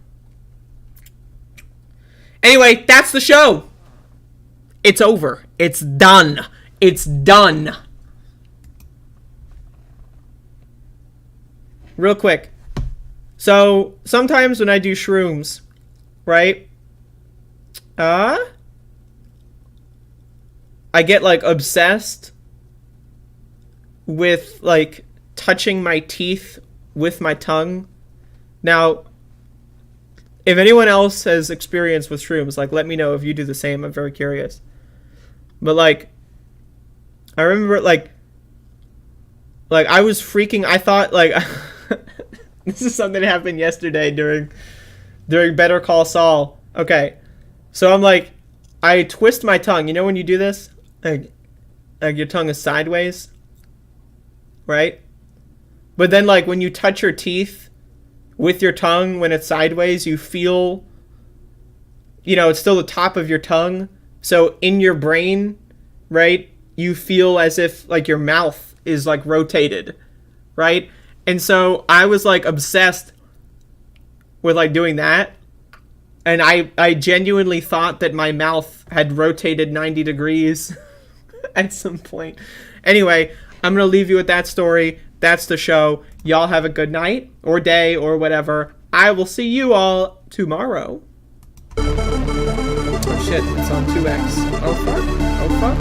Anyway, that's the show. It's over. It's done. It's done. Real quick. So, sometimes when I do shrooms, right? I get, like, obsessed with, like, touching my teeth with my tongue. Now, if anyone else has experience with shrooms, like, let me know if you do the same. I'm very curious. But, like, I remember, like I was freaking, I thought, like, this is something that happened yesterday during Better Call Saul. Okay, so I'm like, I twist my tongue. You know when you do this? Like your tongue is sideways, right? But then, like, when you touch your teeth with your tongue, when it's sideways, you feel, you know, it's still the top of your tongue. So in your brain, right, you feel as if, like, your mouth is, like, rotated, right? And so I was, like, obsessed with, like, doing that. And I genuinely thought that my mouth had rotated 90 degrees at some point. Anyway, I'm going to leave you with that story. That's the show. Y'all have a good night or day or whatever. I will see you all tomorrow. Oh shit, it's on 2x. Oh fuck. Oh fuck.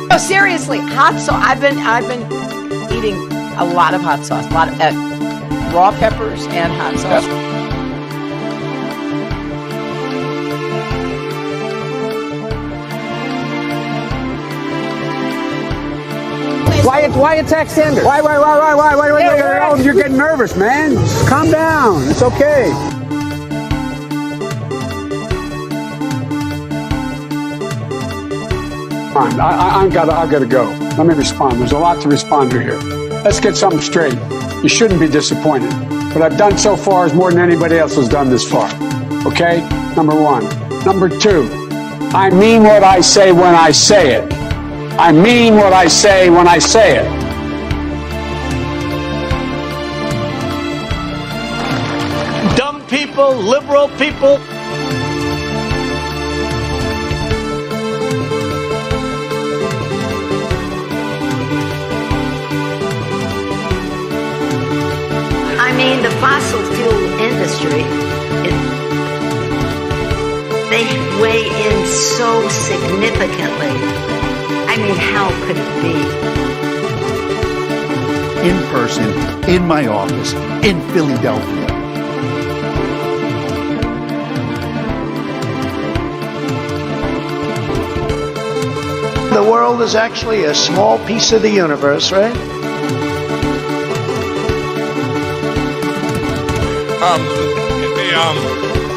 No, seriously, hot sauce. I've been eating a lot of hot sauce, a lot of raw peppers and hot sauce. Why attack Sanders? Why? You're getting nervous, man. Just calm down. It's okay. I've got to go. Let me respond. There's a lot to respond to here. Let's get something straight. You shouldn't be disappointed. What I've done so far is more than anybody else has done this far. Okay? Number one. Number two, I mean what I say when I say it. I mean what I say when I say it. Dumb people, liberal people. I mean, the fossil fuel industry, they weigh in so significantly. I mean, how could it be? In person, in my office, in Philadelphia. The world is actually a small piece of the universe, right?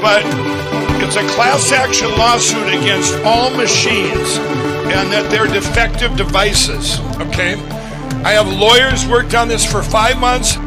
But it's a class action lawsuit against all machines and that they're defective devices, okay? I have lawyers worked on this for 5 months.